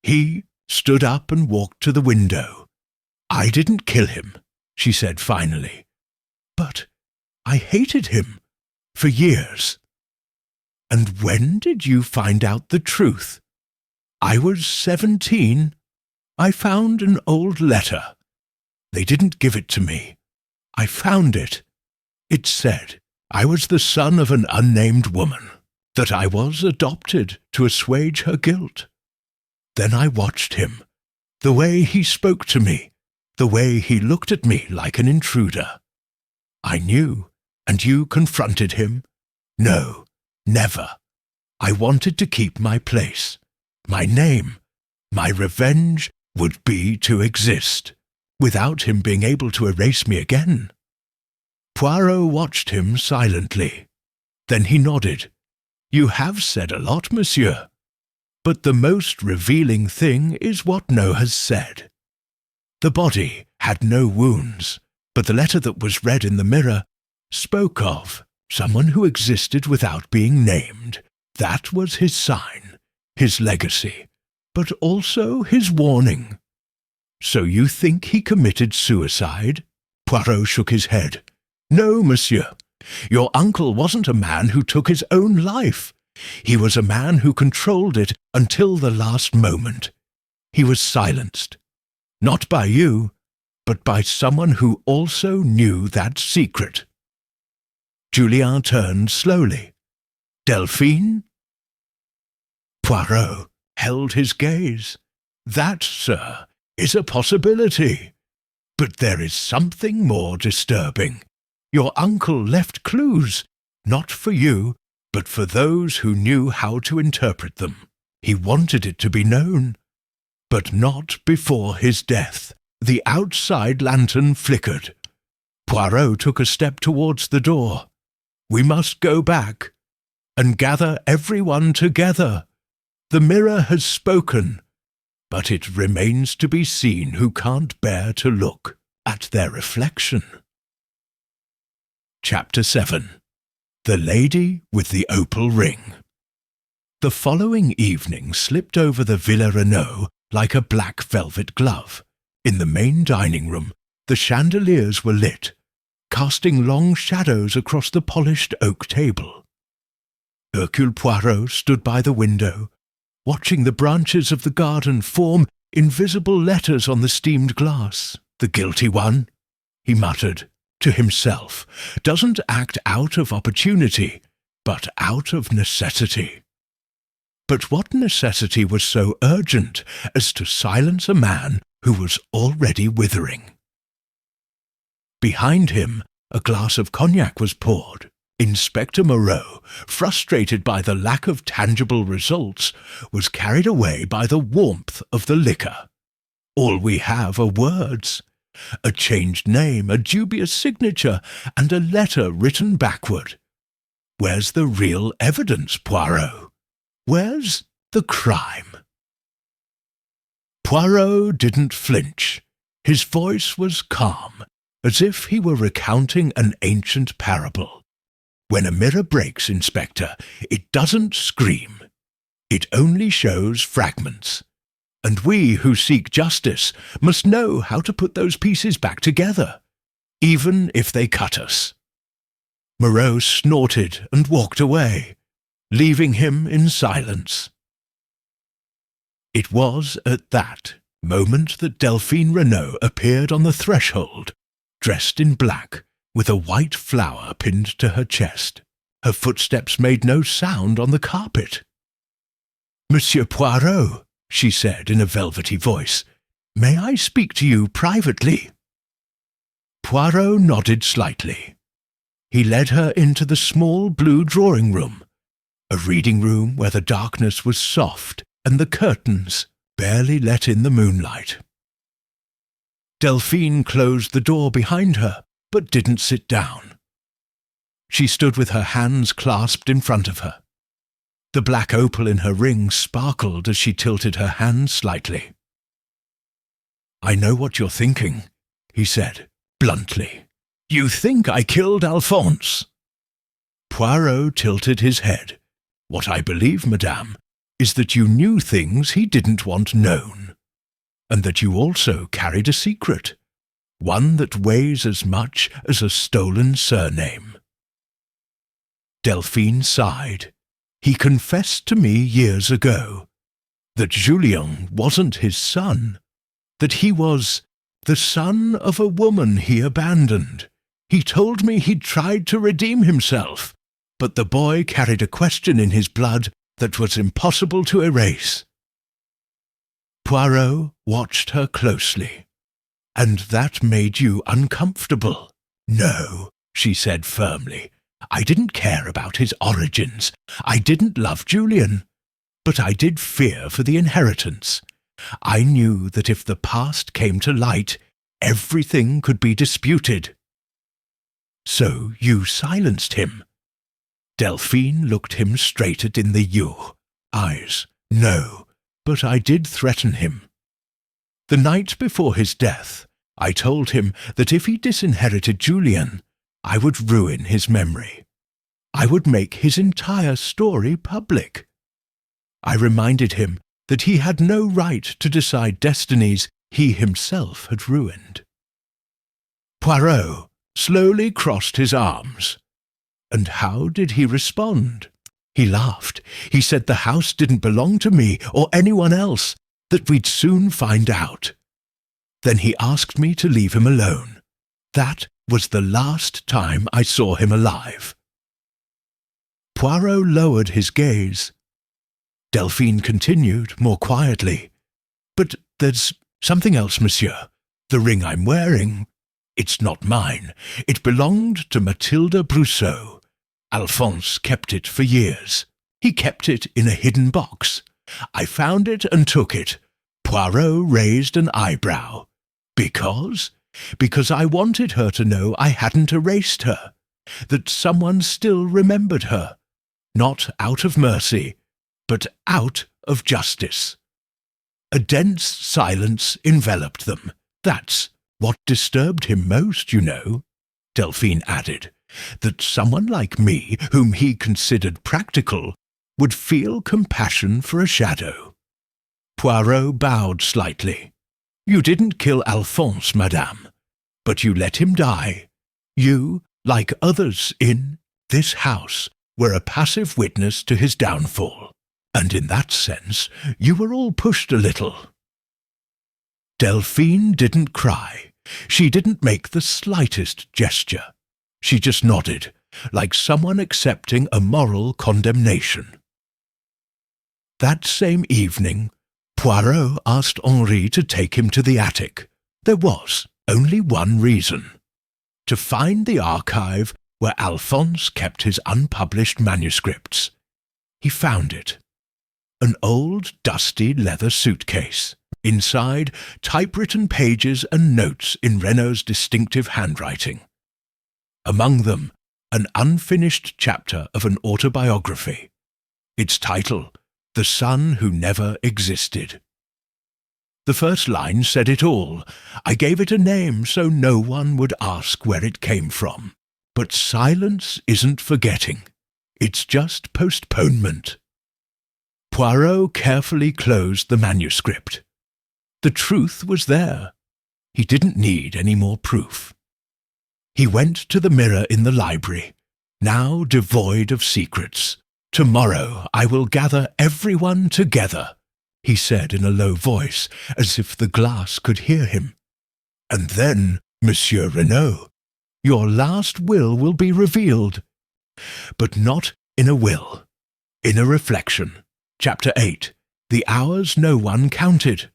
He stood up and walked to the window. "I didn't kill him," she said finally. "But I hated him for years." "And when did you find out the truth?" "I was 17. I found an old letter. They didn't give it to me. I found it. It said I was the son of an unnamed woman, that I was adopted to assuage her guilt. Then I watched him, the way he spoke to me, the way he looked at me like an intruder. I knew, and you confronted him? No, never. I wanted to keep my place, my name. My revenge would be to exist, without him being able to erase me again." Poirot watched him silently. Then he nodded. "You have said a lot, monsieur. But the most revealing thing is what No has said. The body had no wounds, but the letter that was read in the mirror spoke of someone who existed without being named. That was his sign, his legacy, but also his warning." "So you think he committed suicide?" Poirot shook his head. "No, monsieur. Your uncle wasn't a man who took his own life. He was a man who controlled it until the last moment. He was silenced. Not by you, but by someone who also knew that secret." Julien turned slowly. "Delphine?" Poirot held his gaze. "That, sir, is a possibility. But there is something more disturbing. Your uncle left clues, not for you, but for those who knew how to interpret them. He wanted it to be known. But not before his death. The outside lantern flickered. Poirot took a step towards the door. "We must go back and gather everyone together. The mirror has spoken, but it remains to be seen who can't bear to look at their reflection." Chapter 7. The Lady with the Opal Ring. The following evening slipped over the Villa Renaud like a black velvet glove. In the main dining room, the chandeliers were lit, casting long shadows across the polished oak table. Hercule Poirot stood by the window, watching the branches of the garden form invisible letters on the steamed glass. "The guilty one," he muttered to himself, "doesn't act out of opportunity, but out of necessity." But what necessity was so urgent as to silence a man who was already withering? Behind him, a glass of cognac was poured. Inspector Moreau, frustrated by the lack of tangible results, was carried away by the warmth of the liquor. "All we have are words. A changed name, a dubious signature, and a letter written backward. Where's the real evidence, Poirot? Where's the crime?" Poirot didn't flinch. His voice was calm, as if he were recounting an ancient parable. "When a mirror breaks, Inspector, it doesn't scream. It only shows fragments. And we who seek justice must know how to put those pieces back together, even if they cut us." Moreau snorted and walked away, leaving him in silence. It was at that moment that Delphine Renaud appeared on the threshold, dressed in black, with a white flower pinned to her chest. Her footsteps made no sound on the carpet. "Monsieur Poirot," she said in a velvety voice, "may I speak to you privately?" Poirot nodded slightly. He led her into the small blue drawing-room, a reading room where the darkness was soft and the curtains barely let in the moonlight. Delphine closed the door behind her, but didn't sit down. She stood with her hands clasped in front of her. The black opal in her ring sparkled as she tilted her hands slightly. "I know what you're thinking," he said, bluntly. "You think I killed Alphonse?" Poirot tilted his head. What I believe, madame, is that you knew things he didn't want known, and that you also carried a secret, one that weighs as much as a stolen surname." Delphine sighed. He confessed to me years ago that Julien wasn't his son, that he was the son of a woman he abandoned. He told me he'd tried to redeem himself, but the boy carried a question in his blood that was impossible to erase. Poirot watched her closely. "And that made you uncomfortable?" "No," she said firmly. "I didn't care about his origins. I didn't love Julien. But I did fear for the inheritance. I knew that if the past came to light, everything could be disputed." "So you silenced him?" Delphine looked him straight in the eyes. "No, but I did threaten him. The night before his death, I told him that if he disinherited Julien, I would ruin his memory. I would make his entire story public. I reminded him that he had no right to decide destinies he himself had ruined." Poirot slowly crossed his arms. "And how did he respond?" "He laughed. He said the house didn't belong to me or anyone else, that we'd soon find out. Then he asked me to leave him alone. That was the last time I saw him alive." Poirot lowered his gaze. Delphine continued more quietly. "But there's something else, monsieur. The ring I'm wearing, it's not mine. It belonged to Mathilde Brousseau. Alphonse kept it for years. He kept it in a hidden box. I found it and took it." Poirot raised an eyebrow. "Because? Because I wanted her to know I hadn't erased her, that someone still remembered her, not out of mercy, but out of justice." A dense silence enveloped them. "That's what disturbed him most, you know," Delphine added, "that someone like me, whom he considered practical, would feel compassion for a shadow." Poirot bowed slightly. "You didn't kill Alphonse, madame, but you let him die. You, like others in this house, were a passive witness to his downfall, and in that sense you were all pushed a little." Delphine didn't cry. She didn't make the slightest gesture. She just nodded, like someone accepting a moral condemnation. That same evening, Poirot asked Henri to take him to the attic. There was only one reason: to find the archive where Alphonse kept his unpublished manuscripts. He found it. An old, dusty leather suitcase. Inside, typewritten pages and notes in Renaud's distinctive handwriting. Among them, an unfinished chapter of an autobiography. Its title, "The Son Who Never Existed." The first line said it all. I gave it a name so no one would ask where it came from. But silence isn't forgetting. It's just postponement. Poirot carefully closed the manuscript. The truth was there. He didn't need any more proof. He went to the mirror in the library, now devoid of secrets. "Tomorrow I will gather everyone together," he said in a low voice, as if the glass could hear him. "And then, Monsieur Renaud, your last will be revealed. But not in a will, in a reflection." Chapter 8. The Hours No One Counted.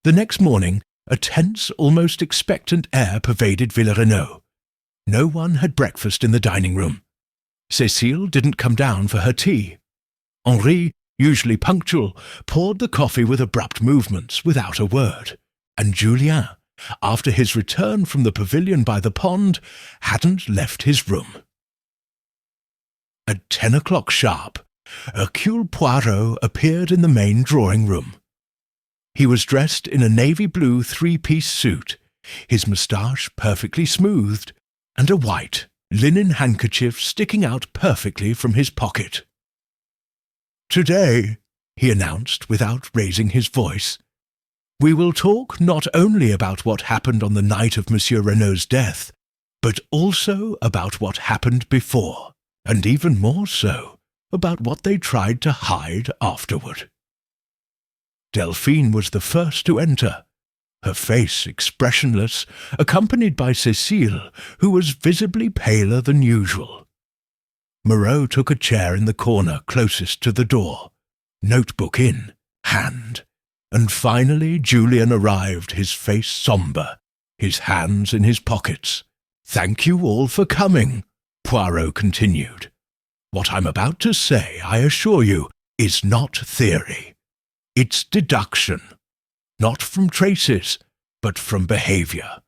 The next morning, a tense, almost expectant air pervaded Villa Renaud. No one had breakfast in the dining room. Cécile didn't come down for her tea. Henri, usually punctual, poured the coffee with abrupt movements, without a word. And Julien, after his return from the pavilion by the pond, hadn't left his room. At 10 o'clock sharp, Hercule Poirot appeared in the main drawing-room. He was dressed in a navy-blue three-piece suit, his moustache perfectly smoothed, and a white linen handkerchief sticking out perfectly from his pocket. Today, he announced without raising his voice, we will talk not only about what happened on the night of Monsieur Renault's death, but also about what happened before, and even more so, about what they tried to hide afterward. Delphine was the first to enter, her face expressionless, accompanied by Cécile, who was visibly paler than usual. Moreau took a chair in the corner closest to the door, notebook in hand, and finally Julien arrived, his face sombre, his hands in his pockets. "Thank you all for coming," Poirot continued. "What I'm about to say, I assure you, is not theory. It's deduction, not from traces, but from behaviour.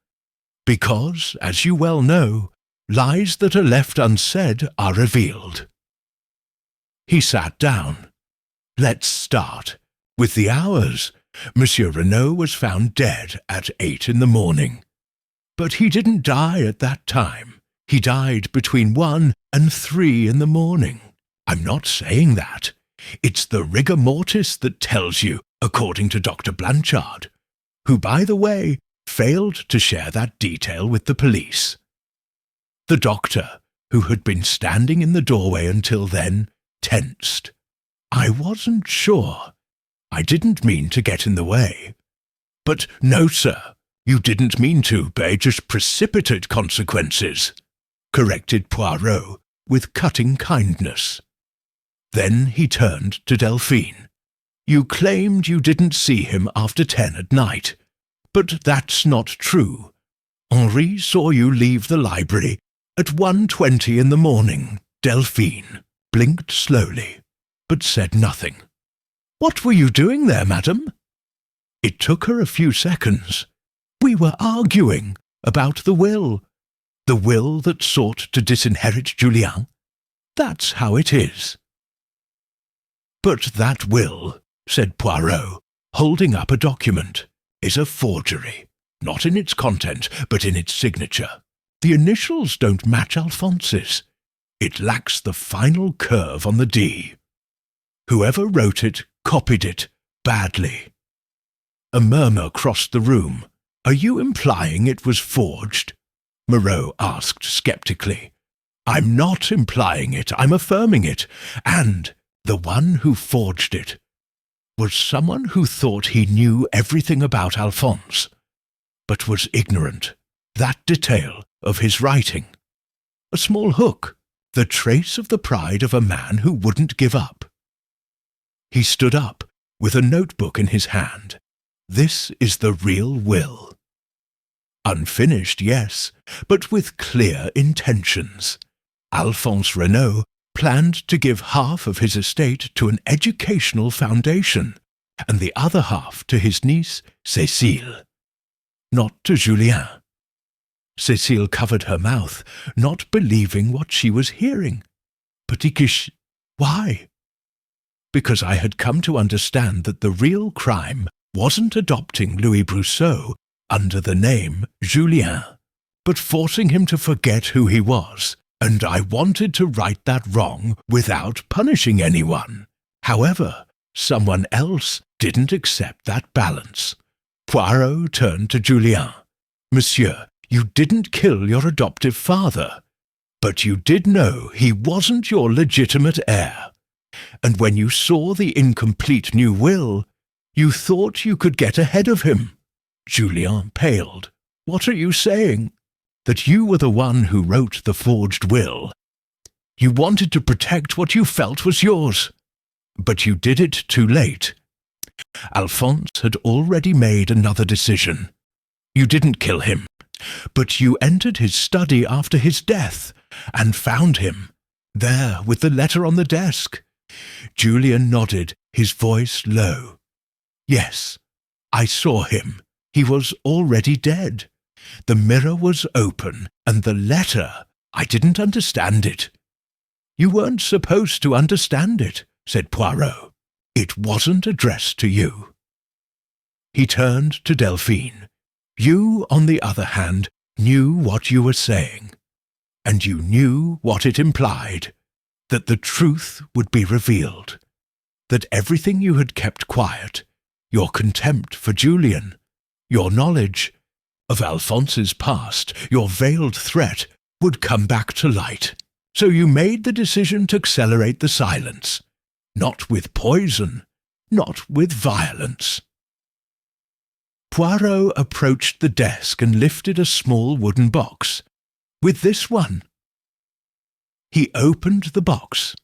Because, as you well know, lies that are left unsaid are revealed." He sat down. "Let's start. With the hours, Monsieur Renault was found dead at 8 in the morning. But he didn't die at that time. He died between 1 and 3 in the morning. I'm not saying that. It's the rigor mortis that tells you, according to Dr. Blanchard, who, by the way, failed to share that detail with the police." The doctor, who had been standing in the doorway until then, tensed. "I wasn't sure. I didn't mean to get in the way." "But no, sir, you didn't mean to, by just precipitate consequences," corrected Poirot with cutting kindness. Then he turned to Delphine. "You claimed you didn't see him after 10 at night, but that's not true. Henri saw you leave the library at 1:20 in the morning." Delphine blinked slowly, but said nothing. "What were you doing there, madam?" It took her a few seconds. "We were arguing about the will that sought to disinherit Julien. That's how it is." "But that will," said Poirot, holding up a document, "is a forgery, not in its content, but in its signature. The initials don't match Alphonse's. It lacks the final curve on the D. Whoever wrote it copied it badly." A murmur crossed the room. "Are you implying it was forged?" Moreau asked sceptically. "I'm not implying it, I'm affirming it. And the one who forged it was someone who thought he knew everything about Alphonse, but was ignorant, that detail of his writing. A small hook, the trace of the pride of a man who wouldn't give up." He stood up, with a notebook in his hand. "This is the real will. Unfinished, yes, but with clear intentions. Alphonse Renault planned to give half of his estate to an educational foundation, and the other half to his niece, Cécile. Not to Julien." Cécile covered her mouth, not believing what she was hearing. "But why?" "Because I had come to understand that the real crime wasn't adopting Louis Brousseau under the name Julien, but forcing him to forget who he was, and I wanted to right that wrong without punishing anyone. However, someone else didn't accept that balance." Poirot turned to Julien. "Monsieur, you didn't kill your adoptive father, but you did know he wasn't your legitimate heir. And when you saw the incomplete new will, you thought you could get ahead of him." Julien paled. "What are you saying?" "That you were the one who wrote the forged will. You wanted to protect what you felt was yours, but you did it too late. Alphonse had already made another decision. You didn't kill him, but you entered his study after his death and found him, there with the letter on the desk." Julien nodded, his voice low. "Yes, I saw him. He was already dead. The mirror was open, and the letter, I didn't understand it." "You weren't supposed to understand it," said Poirot. "It wasn't addressed to you." He turned to Delphine. "You, on the other hand, knew what you were saying, and you knew what it implied, that the truth would be revealed. that everything you had kept quiet, your contempt for Julian, your knowledge of Alphonse's past, your veiled threat, would come back to light. So you made the decision to accelerate the silence, not with poison, not with violence. Poirot approached the desk and lifted a small wooden box. With this one. He opened the box.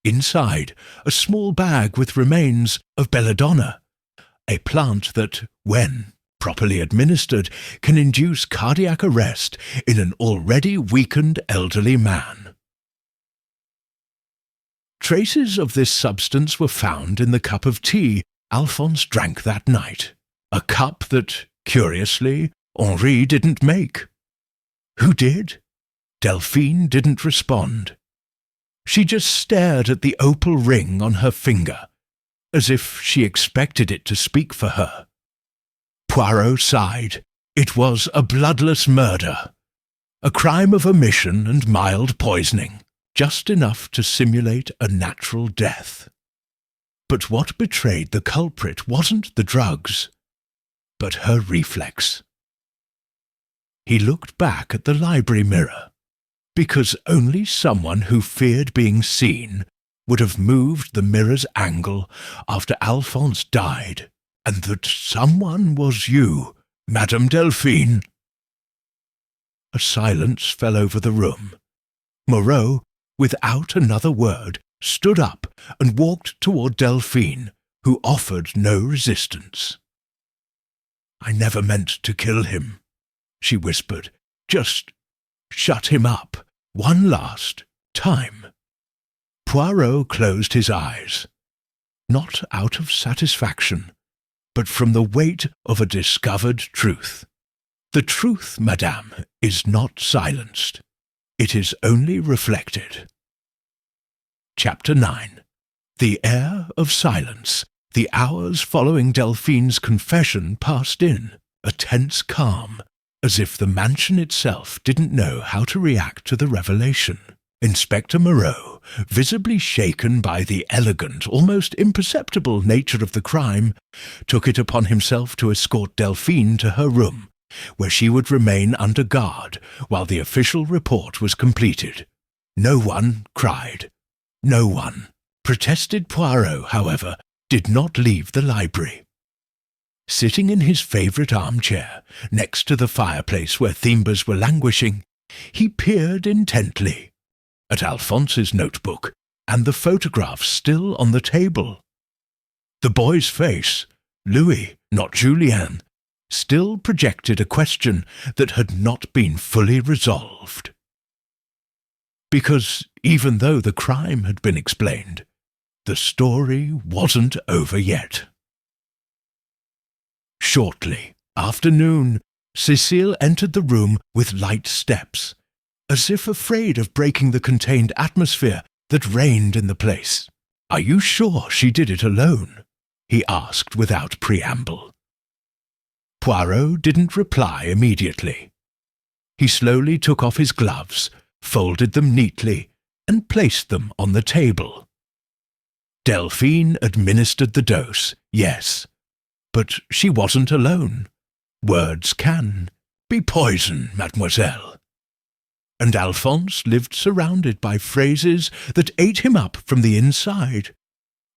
Inside, a small bag with remains of belladonna, a plant that, when properly administered, can induce cardiac arrest in an already weakened elderly man. Traces of this substance were found in the cup of tea Alphonse drank that night, a cup that, curiously, Henri didn't make. Who did? Delphine didn't respond. She just stared at the opal ring on her finger, as if she expected it to speak for her. Poirot sighed. It was a bloodless murder, a crime of omission and mild poisoning, just enough to simulate a natural death. But what betrayed the culprit wasn't the drugs, but her reflex. He looked back at the library mirror, because only someone who feared being seen would have moved the mirror's angle after Alphonse died, and that someone was you, Madame Delphine. A silence fell over the room. Moreau, without another word, stood up and walked toward Delphine, who offered no resistance. "I never meant to kill him," she whispered. "Just shut him up, one last time." Poirot closed his eyes, not out of satisfaction, but from the weight of a discovered truth. The truth, madame, is not silenced. It is only reflected. Chapter 9. The air of silence. The hours following Delphine's confession passed in, a tense calm, as if the mansion itself didn't know how to react to the revelation. Inspector Moreau, visibly shaken by the elegant, almost imperceptible nature of the crime, took it upon himself to escort Delphine to her room, where she would remain under guard while the official report was completed. No one cried. No one. Protested Poirot, however, did not leave the library. Sitting in his favourite armchair, next to the fireplace where thembes were languishing, he peered intently at Alphonse's notebook and the photographs still on the table. The boy's face, Louis, not Julien, still projected a question that had not been fully resolved. Because even though the crime had been explained, the story wasn't over yet. Shortly after noon, Cécile entered the room with light steps, as if afraid of breaking the contained atmosphere that reigned in the place. "Are you sure she did it alone?" he asked without preamble. Poirot didn't reply immediately. He slowly took off his gloves, folded them neatly, and placed them on the table. Delphine administered the dose, yes, but she wasn't alone. Words can be poison, mademoiselle. And Alphonse lived surrounded by phrases that ate him up from the inside.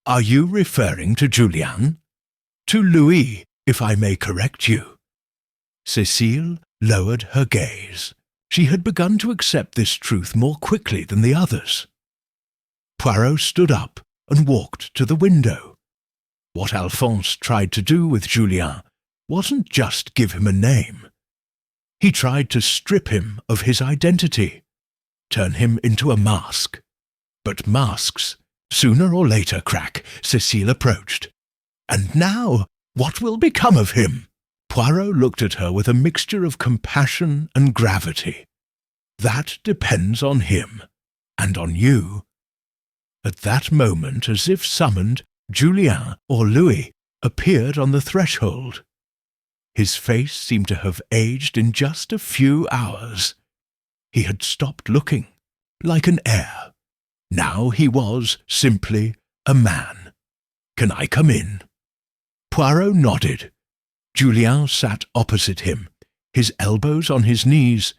"Are you referring to Julien?" "To Louis, if I may correct you." Cécile lowered her gaze. She had begun to accept this truth more quickly than the others. Poirot stood up and walked to the window. What Alphonse tried to do with Julien wasn't just give him a name. He tried to strip him of his identity, turn him into a mask. But masks, sooner or later, crack, Cécile approached. "And now, what will become of him?" Poirot looked at her with a mixture of compassion and gravity. "That depends on him, and on you." At that moment, as if summoned, Julien or Louis appeared on the threshold. His face seemed to have aged in just a few hours. He had stopped looking like an heir. Now he was simply a man. Can I come in?" Poirot nodded. Julien sat opposite him, his elbows on his knees,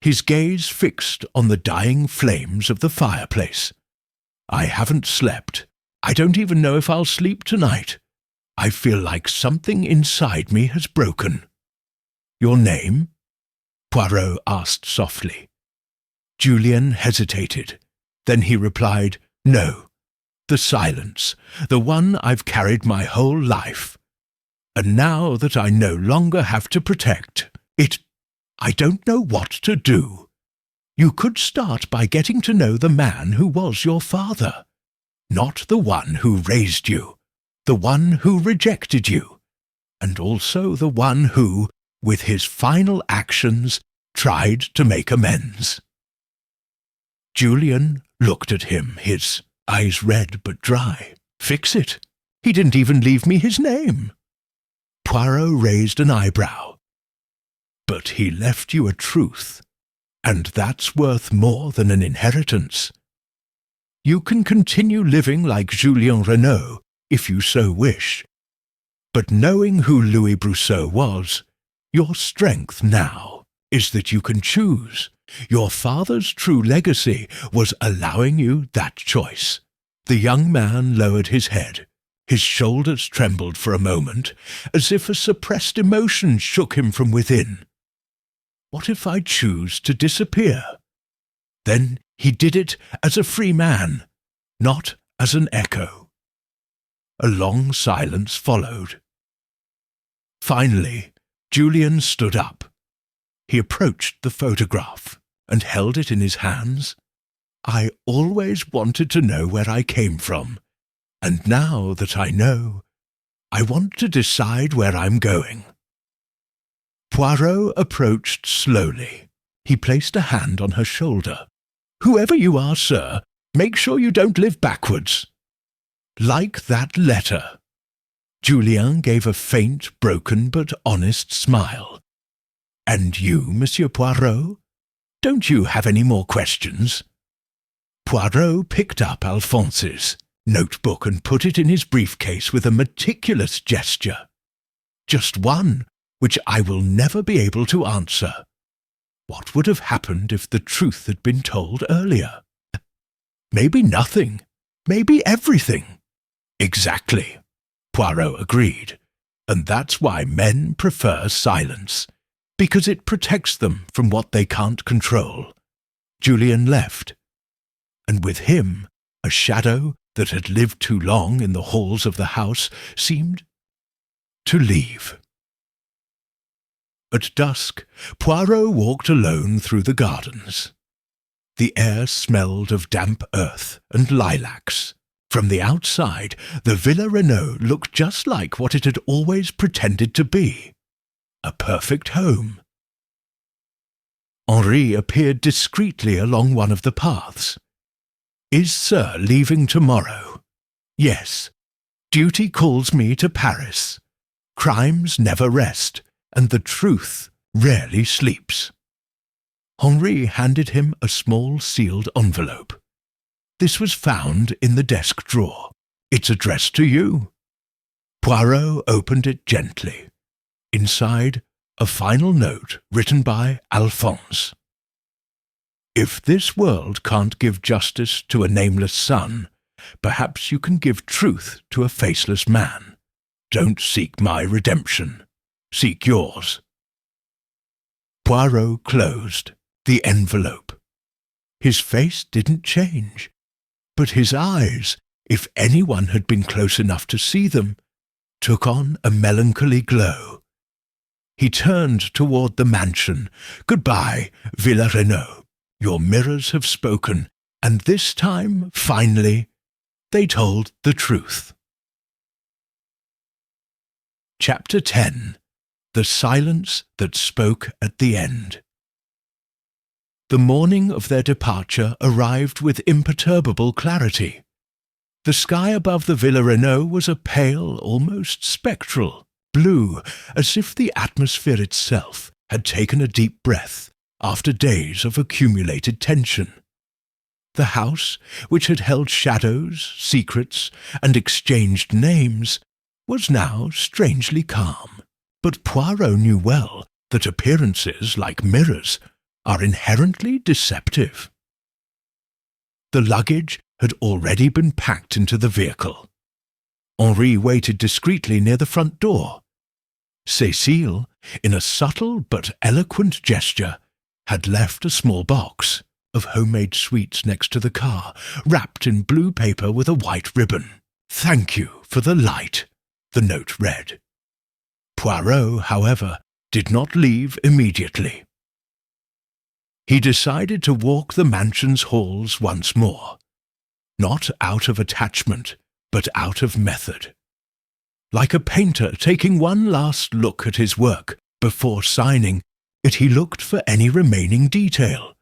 his gaze fixed on the dying flames of the fireplace. "I haven't slept. I don't even know if I'll sleep tonight. I feel like something inside me has broken." "Your name?" Poirot asked softly. Julien hesitated. Then he replied, "No, the silence, the one I've carried my whole life. And now that I no longer have to protect it, I don't know what to do. You could start by getting to know the man who was your father, not the one who raised you, the one who rejected you, and also the one who, with his final actions, tried to make amends." Julien looked at him, his eyes red but dry. "Fix it. He didn't even leave me his name." Poirot raised an eyebrow. "But he left you a truth, and that's worth more than an inheritance. You can continue living like Julien Renaud if you so wish. But knowing who Louis Brousseau was, your strength now is that you can choose. Your father's true legacy was allowing you that choice." The young man lowered his head. His shoulders trembled for a moment, as if a suppressed emotion shook him from within. "What if I choose to disappear?" Then he did it as a free man, not as an echo. A long silence followed. Finally, Julien stood up. He approached the photograph and held it in his hands. "I always wanted to know where I came from, and now that I know, I want to decide where I'm going." Poirot approached slowly. He placed a hand on her shoulder. "Whoever you are, sir, make sure you don't live backwards." "Like that letter." Julien gave a faint, broken but honest smile. "And you, Monsieur Poirot? Don't you have any more questions?" Poirot picked up Alphonse's notebook and put it in his briefcase with a meticulous gesture. "Just one, which I will never be able to answer. What would have happened if the truth had been told earlier? Maybe nothing, maybe everything." "Exactly," Poirot agreed, "and that's why men prefer silence, because it protects them from what they can't control." Julien left, and with him a shadow that had lived too long in the halls of the house seemed to leave. At dusk, Poirot walked alone through the gardens. The air smelled of damp earth and lilacs. From the outside, the Villa Renaud looked just like what it had always pretended to be, a perfect home. Henri appeared discreetly along one of the paths. "Is Sir leaving tomorrow?" "Yes. Duty calls me to Paris. Crimes never rest, and the truth rarely sleeps." Henri handed him a small sealed envelope. "This was found in the desk drawer. It's addressed to you." Poirot opened it gently. Inside, a final note written by Alphonse. "If this world can't give justice to a nameless son, perhaps you can give truth to a faceless man. Don't seek my redemption. Seek yours." Poirot closed the envelope. His face didn't change, but his eyes, if anyone had been close enough to see them, took on a melancholy glow. He turned toward the mansion. "Goodbye, Villa Renaud. Your mirrors have spoken, and this time, finally, they told the truth." Chapter 10. The Silence That Spoke at the End. The morning of their departure arrived with imperturbable clarity. The sky above the Villa Renaud was a pale, almost spectral blue, as if the atmosphere itself had taken a deep breath after days of accumulated tension. The house, which had held shadows, secrets, and exchanged names, was now strangely calm. But Poirot knew well that appearances, like mirrors, are inherently deceptive. The luggage had already been packed into the vehicle. Henri waited discreetly near the front door. Cécile, in a subtle but eloquent gesture, had left a small box of homemade sweets next to the car, wrapped in blue paper with a white ribbon. "Thank you for the light," the note read. Poirot, however, did not leave immediately. He decided to walk the mansion's halls once more, not out of attachment, but out of method. Like a painter taking one last look at his work before signing it, he looked for any remaining detail,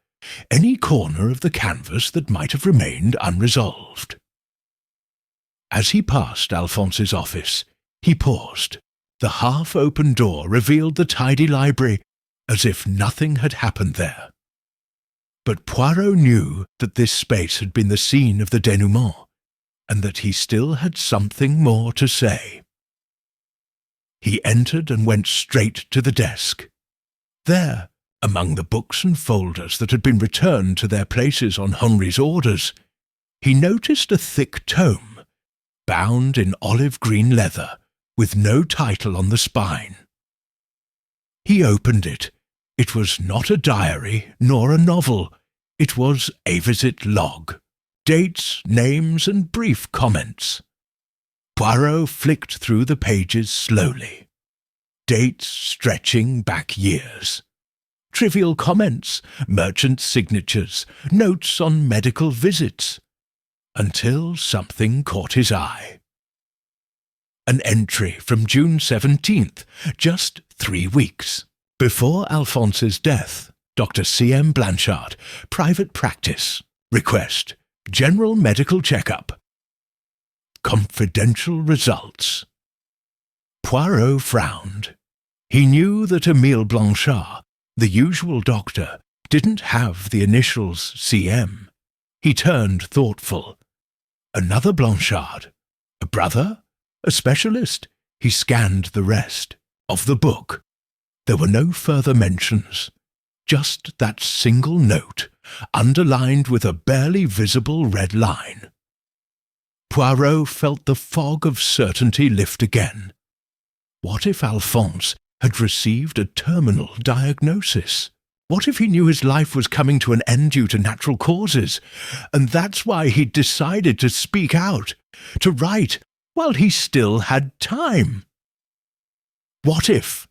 any corner of the canvas that might have remained unresolved. As he passed Alphonse's office, he paused. The half-open door revealed the tidy library, as if nothing had happened there. But Poirot knew that this space had been the scene of the dénouement, and that he still had something more to say. He entered and went straight to the desk. There, among the books and folders that had been returned to their places on Henri's orders, he noticed a thick tome, bound in olive-green leather, with no title on the spine. He opened it. It was not a diary, nor a novel. It was a visit log. Dates, names, and brief comments. Poirot flicked through the pages slowly. Dates stretching back years. Trivial comments, merchant signatures, notes on medical visits. Until something caught his eye. An entry from June 17th, just 3 weeks. Before Alphonse's death, Dr. C.M. Blanchard, private practice. Request, general medical checkup. Confidential results. Poirot frowned. He knew that Émile Blanchard, the usual doctor, didn't have the initials C.M. He turned thoughtful. Another Blanchard? A brother? A specialist? He scanned the rest. Of the book. There were no further mentions. Just that single note, underlined with a barely visible red line. Poirot felt the fog of certainty lift again. What if Alphonse had received a terminal diagnosis? What if he knew his life was coming to an end due to natural causes, and that's why he'd decided to speak out, to write, while he still had time? What if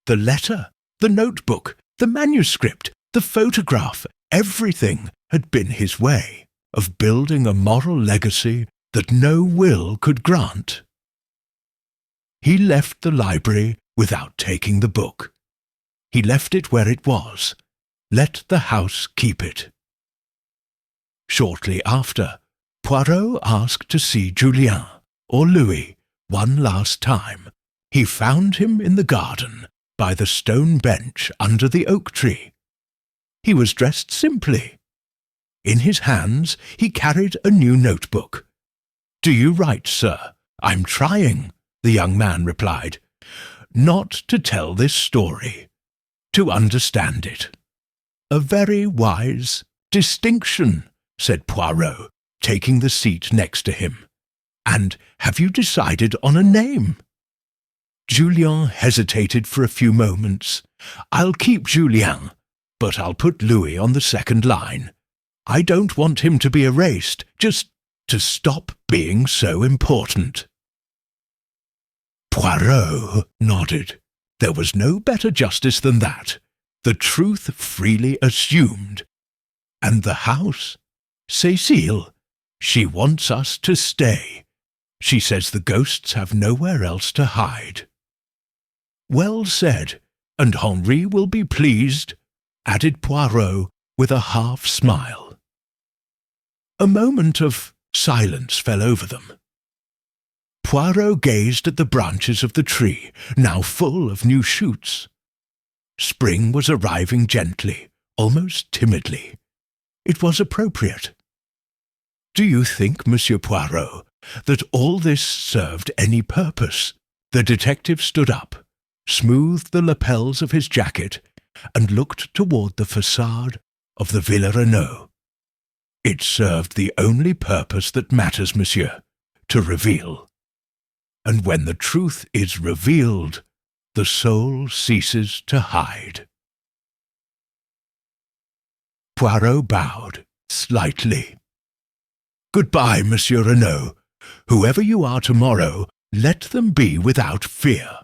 the letter, the notebook, the manuscript, the photograph, everything had been his way of building a moral legacy that no will could grant? He left the library without taking the book. He left it where it was. Let the house keep it. Shortly after, Poirot asked to see Julien, or Louis, one last time. He found him in the garden, by the stone bench under the oak tree. He was dressed simply. In his hands he carried a new notebook. "Do you write, sir? I'm trying," the young man replied. "Not to tell this story, to understand it." "A very wise distinction," said Poirot, taking the seat next to him. "And have you decided on a name?" Julien hesitated for a few moments. "I'll keep Julien, but I'll put Louis on the second line. I don't want him to be erased, just to stop being so important." Poirot nodded. There was no better justice than that. The truth freely assumed. And the house? Cécile? She wants us to stay. She says the ghosts have nowhere else to hide. "Well said, and Henri will be pleased," added Poirot with a half-smile. A moment of silence fell over them. Poirot gazed at the branches of the tree, now full of new shoots. Spring was arriving gently, almost timidly. It was appropriate. Do you think, Monsieur Poirot, that all this served any purpose? The detective stood up, smoothed the lapels of his jacket, and looked toward the facade of the Villa Renaud. It served the only purpose that matters, monsieur, to reveal. And when the truth is revealed, the soul ceases to hide. Poirot bowed slightly. Goodbye, Monsieur Renaud. Whoever you are tomorrow, let them be without fear.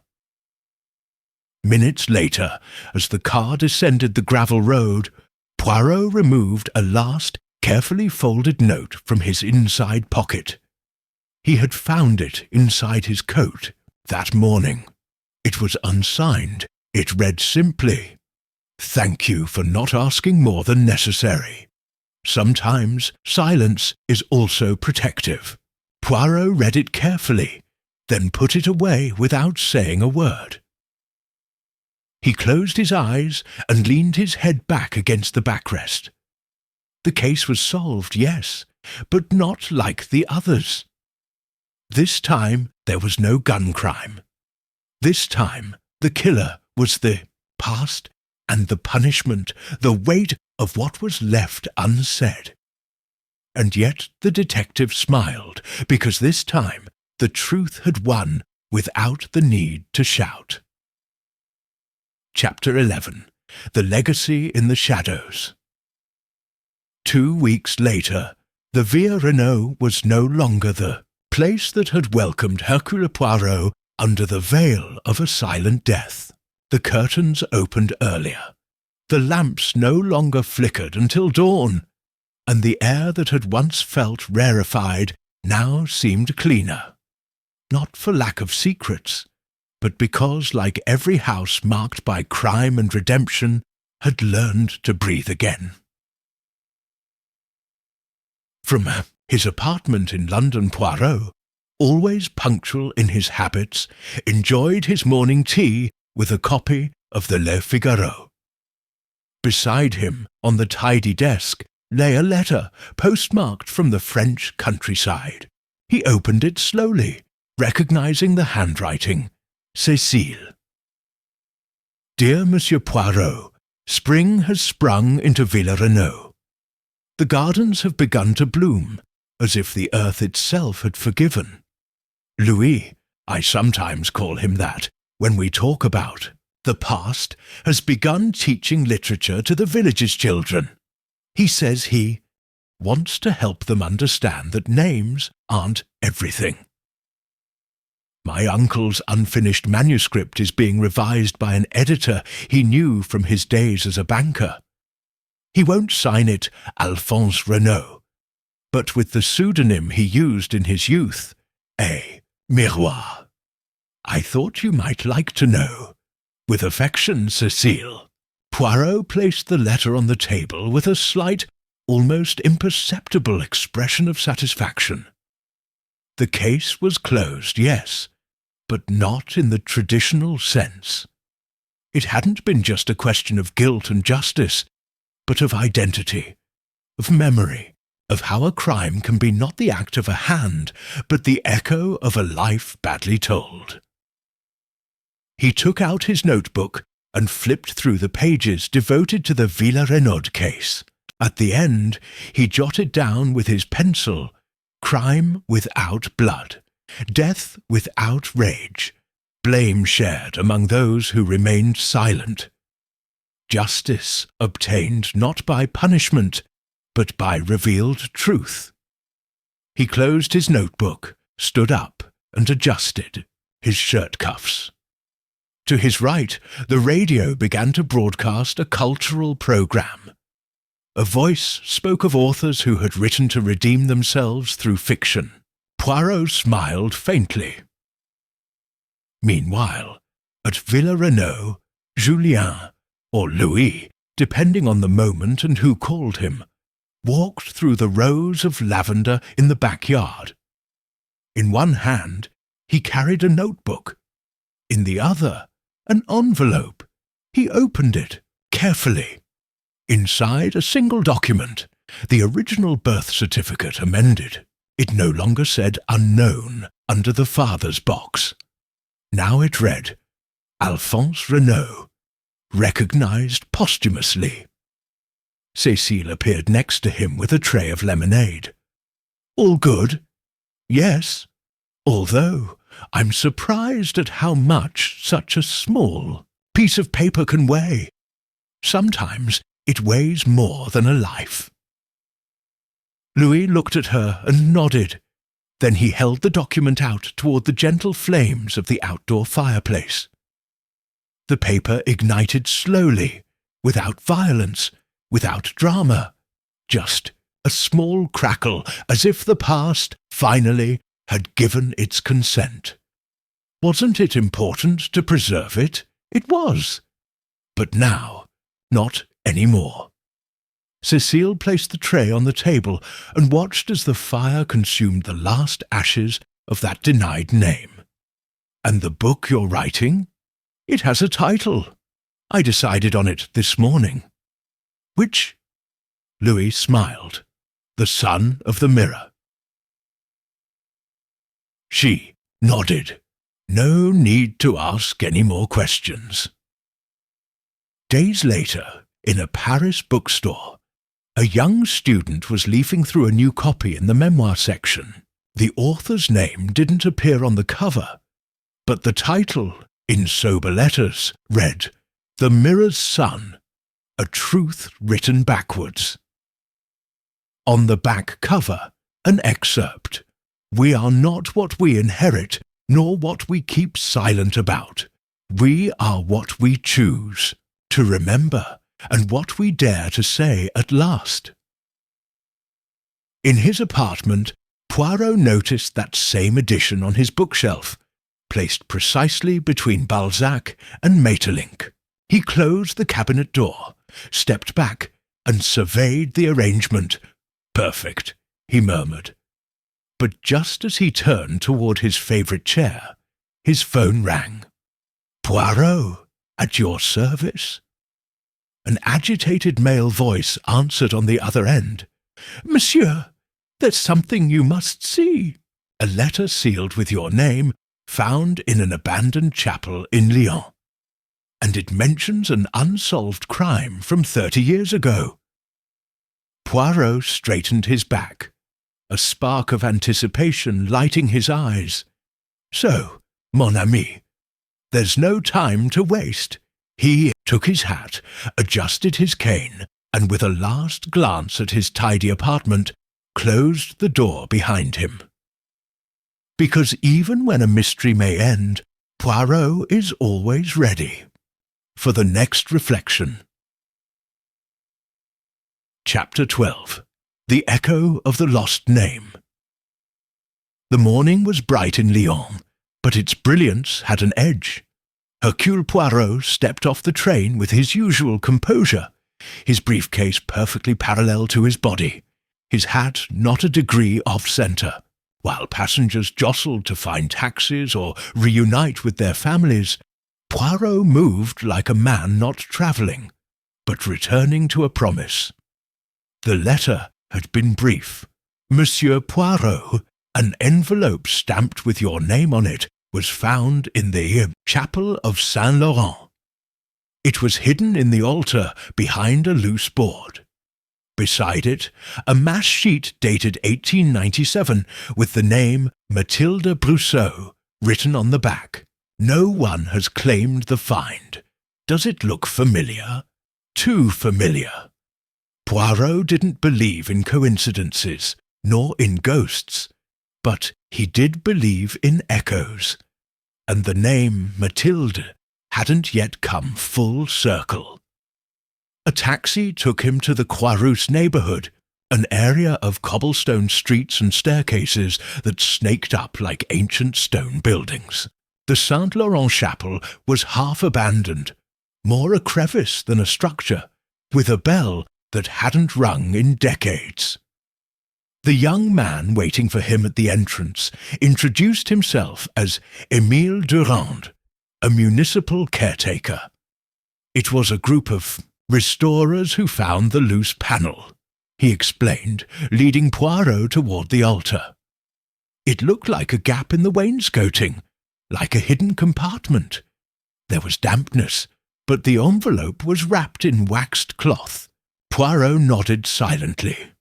Minutes later, as the car descended the gravel road, Poirot removed a last carefully folded note from his inside pocket. He had found it inside his coat that morning. It was unsigned. It read simply, "Thank you for not asking more than necessary. Sometimes silence is also protective." Poirot read it carefully, then put it away without saying a word. He closed his eyes and leaned his head back against the backrest. The case was solved, yes, but not like the others. This time there was no gun crime. This time the killer was the past and the punishment, the weight of what was left unsaid. And yet the detective smiled, because this time the truth had won without the need to shout. Chapter 11. The Legacy in the Shadows. 2 weeks later, the Villa Renaud was no longer the place that had welcomed Hercule Poirot under the veil of a silent death. The curtains opened earlier. The lamps no longer flickered until dawn, and the air that had once felt rarefied now seemed cleaner. Not for lack of secrets, but because, like every house marked by crime and redemption, had learned to breathe again. From his apartment in London, Poirot, always punctual in his habits, enjoyed his morning tea with a copy of the Le Figaro. Beside him, on the tidy desk, lay a letter postmarked from the French countryside. He opened it slowly, recognizing the handwriting. Cécile. Dear Monsieur Poirot, spring has sprung into Villa Renaud. The gardens have begun to bloom, as if the earth itself had forgiven. Louis, I sometimes call him that, when we talk about the past, has begun teaching literature to the village's children. He says he wants to help them understand that names aren't everything. My uncle's unfinished manuscript is being revised by an editor he knew from his days as a banker. He won't sign it Alphonse Renaud, but with the pseudonym he used in his youth, A. Miroir. I thought you might like to know. With affection, Cécile. Poirot placed the letter on the table with a slight, almost imperceptible expression of satisfaction. The case was closed, yes, but not in the traditional sense. It hadn't been just a question of guilt and justice, but of identity, of memory, of how a crime can be not the act of a hand, but the echo of a life badly told. He took out his notebook and flipped through the pages devoted to the Villa Renaud case. At the end, he jotted down with his pencil, crime without blood, death without rage, blame shared among those who remained silent. Justice obtained not by punishment, but by revealed truth. He closed his notebook, stood up, and adjusted his shirt cuffs. To his right, the radio began to broadcast a cultural program. A voice spoke of authors who had written to redeem themselves through fiction. Poirot smiled faintly. Meanwhile, at Villa Renaud, Julien, or Louis, depending on the moment and who called him, walked through the rows of lavender in the backyard. In one hand, he carried a notebook. In the other, an envelope. He opened it carefully. Inside, a single document, The original birth certificate amended. It no longer said unknown under the father's box. Now it read, Alphonse Renaud, recognized posthumously. Cécile appeared next to him with a tray of lemonade. All good? Yes, although I'm surprised at how much such a small piece of paper can weigh. Sometimes it weighs more than a life. Louis looked at her and nodded. Then he held the document out toward the gentle flames of the outdoor fireplace. The paper ignited slowly, without violence, without drama, just a small crackle, as if the past, finally, had given its consent. Wasn't it important to preserve it? It was. But now, not any more. Cécile placed the tray on the table and watched as the fire consumed the last ashes of that denied name. And the book you're writing? It has a title. I decided on it this morning. Which? Louis smiled. The Son of the Mirror. She nodded. No need to ask any more questions. Days later, in a Paris bookstore, a young student was leafing through a new copy in the memoir section. The author's name didn't appear on the cover, but the title, in sober letters, read, The Mirror's Son, a truth written backwards. On the back cover, an excerpt. We are not what we inherit, nor what we keep silent about. We are what we choose to remember, and what we dare to say at last. In his apartment, Poirot noticed that same edition on his bookshelf, placed precisely between Balzac and Maeterlinck. He closed the cabinet door, stepped back, and surveyed the arrangement. Perfect, he murmured. But just as he turned toward his favourite chair, his phone rang. Poirot, at your service? An agitated male voice answered on the other end. Monsieur, there's something you must see. A letter sealed with your name, found in an abandoned chapel in Lyon. And it mentions an unsolved crime from 30 years ago. Poirot straightened his back, a spark of anticipation lighting his eyes. So, mon ami, there's no time to waste. He took his hat, adjusted his cane, and with a last glance at his tidy apartment, closed the door behind him. Because even when a mystery may end, Poirot is always ready for the next reflection. Chapter 12. The Echo of the Lost Name. The morning was bright in Lyon, but its brilliance had an edge. Hercule Poirot stepped off the train with his usual composure, his briefcase perfectly parallel to his body, his hat not a degree off-centre. While passengers jostled to find taxis or reunite with their families, Poirot moved like a man not travelling, but returning to a promise. The letter had been brief. Monsieur Poirot, an envelope stamped with your name on it, was found in the chapel of Saint-Laurent. It was hidden in the altar behind a loose board. Beside it, a mass sheet dated 1897 with the name Mathilde Brousseau written on the back. No one has claimed the find. Does it look familiar? Too familiar. Poirot didn't believe in coincidences, nor in ghosts, but he did believe in echoes, and the name Mathilde hadn't yet come full circle. A taxi took him to the Croix-Rousse neighbourhood, an area of cobblestone streets and staircases that snaked up like ancient stone buildings. The Saint-Laurent chapel was half abandoned, more a crevice than a structure, with a bell that hadn't rung in decades. The young man waiting for him at the entrance introduced himself as Émile Durand, a municipal caretaker. It was a group of restorers who found the loose panel. he explained, leading Poirot toward the altar. It looked like a gap in the wainscoting, like a hidden compartment. There was dampness, but the envelope was wrapped in waxed cloth. Poirot nodded silently.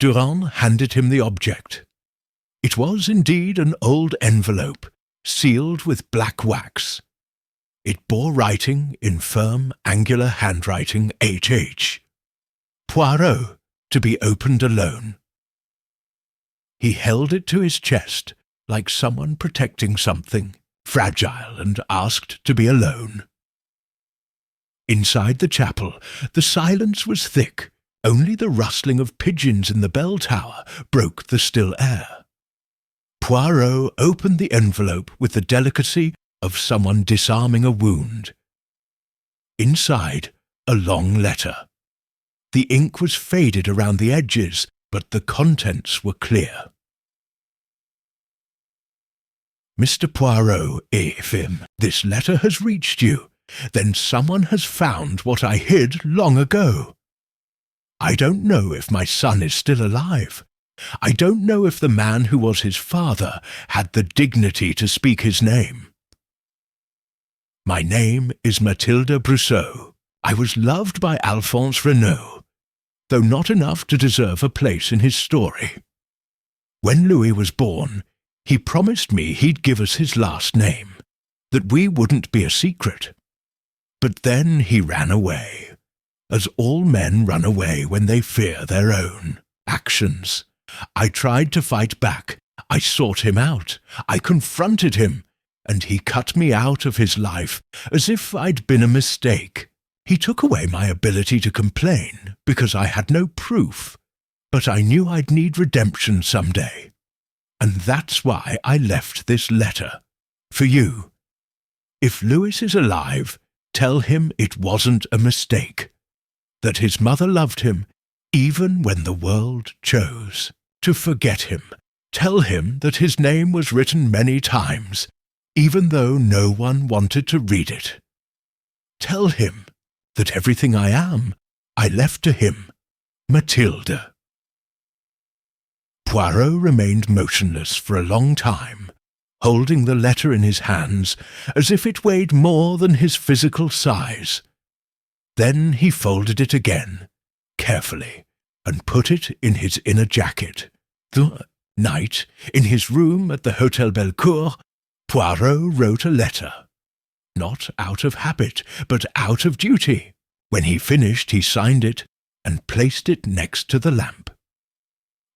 Durand handed him the object. It was indeed an old envelope, sealed with black wax. It bore writing in firm, angular handwriting HH. Poirot, to be opened alone. He held it to his chest, like someone protecting something, fragile, and asked to be alone. Inside the chapel, the silence was thick. Only the rustling of pigeons in the bell tower broke the still air. Poirot opened the envelope with the delicacy of someone disarming a wound. Inside, a long letter. The ink was faded around the edges, but the contents were clear. Mr. Poirot, if this letter has reached you, then someone has found what I hid long ago. I don't know if my son is still alive. I don't know if the man who was his father had the dignity to speak his name. My name is Mathilde Brousseau. I was loved by Alphonse Renaud, though not enough to deserve a place in his story. When Louis was born, he promised me he'd give us his last name, that we wouldn't be a secret. But then he ran away, as all men run away when they fear their own actions. I tried to fight back. I sought him out. I confronted him, and he cut me out of his life as if I'd been a mistake. He took away my ability to complain because I had no proof, but I knew I'd need redemption someday. And that's why I left this letter. For you. If Louis is alive, tell him it wasn't a mistake, that his mother loved him even when the world chose to forget him. Tell him that his name was written many times, even though no one wanted to read it. Tell him that everything I am, I left to him, Mathilde. Poirot remained motionless for a long time, holding the letter in his hands as if it weighed more than his physical size. Then he folded it again, carefully, and put it in his inner jacket. The night, in his room at the Hôtel Bellecour, Poirot wrote a letter. Not out of habit, but out of duty. When he finished, he signed it and placed it next to the lamp.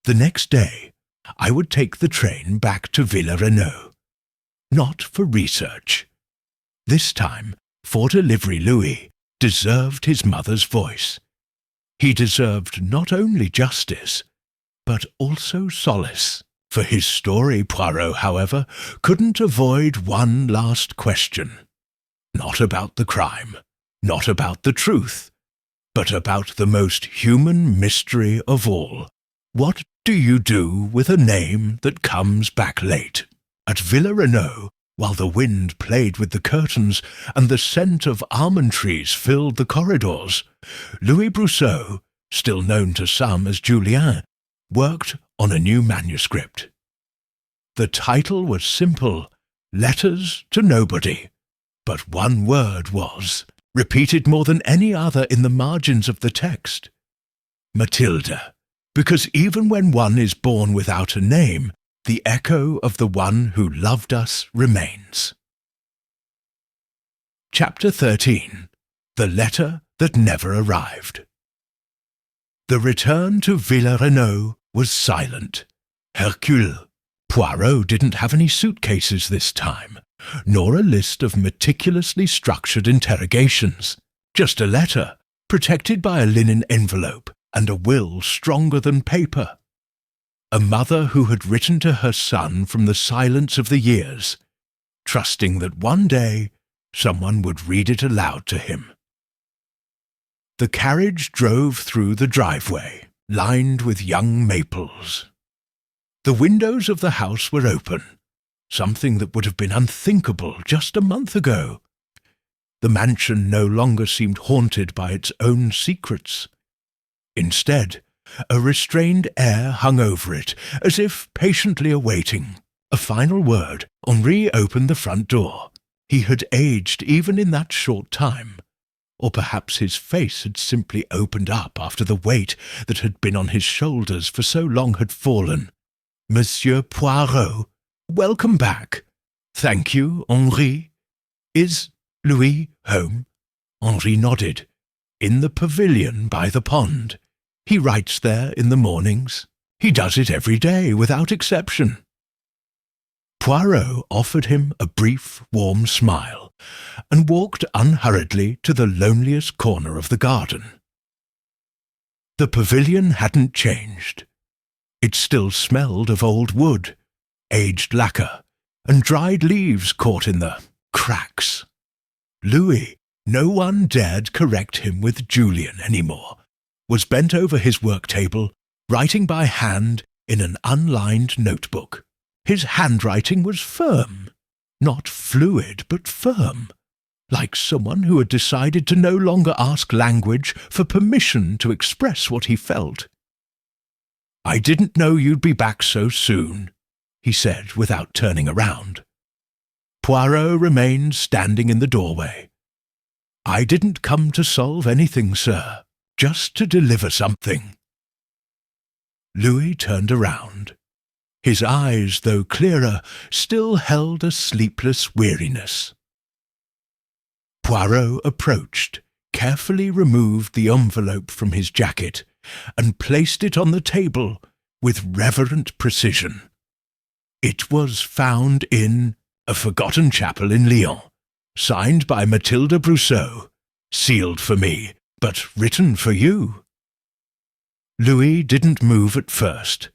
The next day, I would take the train back to Villa Renaud. Not for research. This time, for delivery Louis deserved his mother's voice. He deserved not only justice, but also solace. For his story, Poirot, however, couldn't avoid one last question. Not about the crime, not about the truth, but about the most human mystery of all. What do you do with a name that comes back late? At Villa Renaud, while the wind played with the curtains and the scent of almond trees filled the corridors, Louis Brousseau, still known to some as Julien, worked on a new manuscript. The title was simple, Letters to Nobody, but one word was repeated more than any other in the margins of the text. Mathilde, because even when one is born without a name, the echo of the one who loved us remains. Chapter 13. The Letter That Never Arrived. The return to Villa Renaud was silent. Hercule. Poirot didn't have any suitcases this time, nor a list of meticulously structured interrogations. Just a letter, protected by a linen envelope, and a will stronger than paper. A mother who had written to her son from the silence of the years, trusting that one day someone would read it aloud to him. The carriage drove through the driveway, lined with young maples. The windows of the house were open, something that would have been unthinkable just a month ago. The mansion no longer seemed haunted by its own secrets. Instead, A restrained air hung over it, as if patiently awaiting a final word. Henri opened the front door. He had aged even in that short time. Or perhaps his face had simply opened up after the weight that had been on his shoulders for so long had fallen. "Monsieur Poirot, welcome back." "Thank you, Henri." "Is Louis home?" Henri nodded. "In the pavilion by the pond. He writes there in the mornings. He does it every day, without exception." Poirot offered him a brief, warm smile, and walked unhurriedly to the loneliest corner of the garden. The pavilion hadn't changed. It still smelled of old wood, aged lacquer, and dried leaves caught in the cracks. Louis, no one dared correct him with Julian anymore, was bent over his work table, writing by hand in an unlined notebook. His handwriting was firm, not fluid but firm, like someone who had decided to no longer ask language for permission to express what he felt. "I didn't know you'd be back so soon," he said without turning around. Poirot remained standing in the doorway. "I didn't come to solve anything, sir, just to deliver something." Louis turned around. His eyes, though clearer, still held a sleepless weariness. Poirot approached, carefully removed the envelope from his jacket, and placed it on the table with reverent precision. It was found in a forgotten chapel in Lyon, signed by Mathilde Brousseau, sealed for me, but written for you. Louis didn't move at first.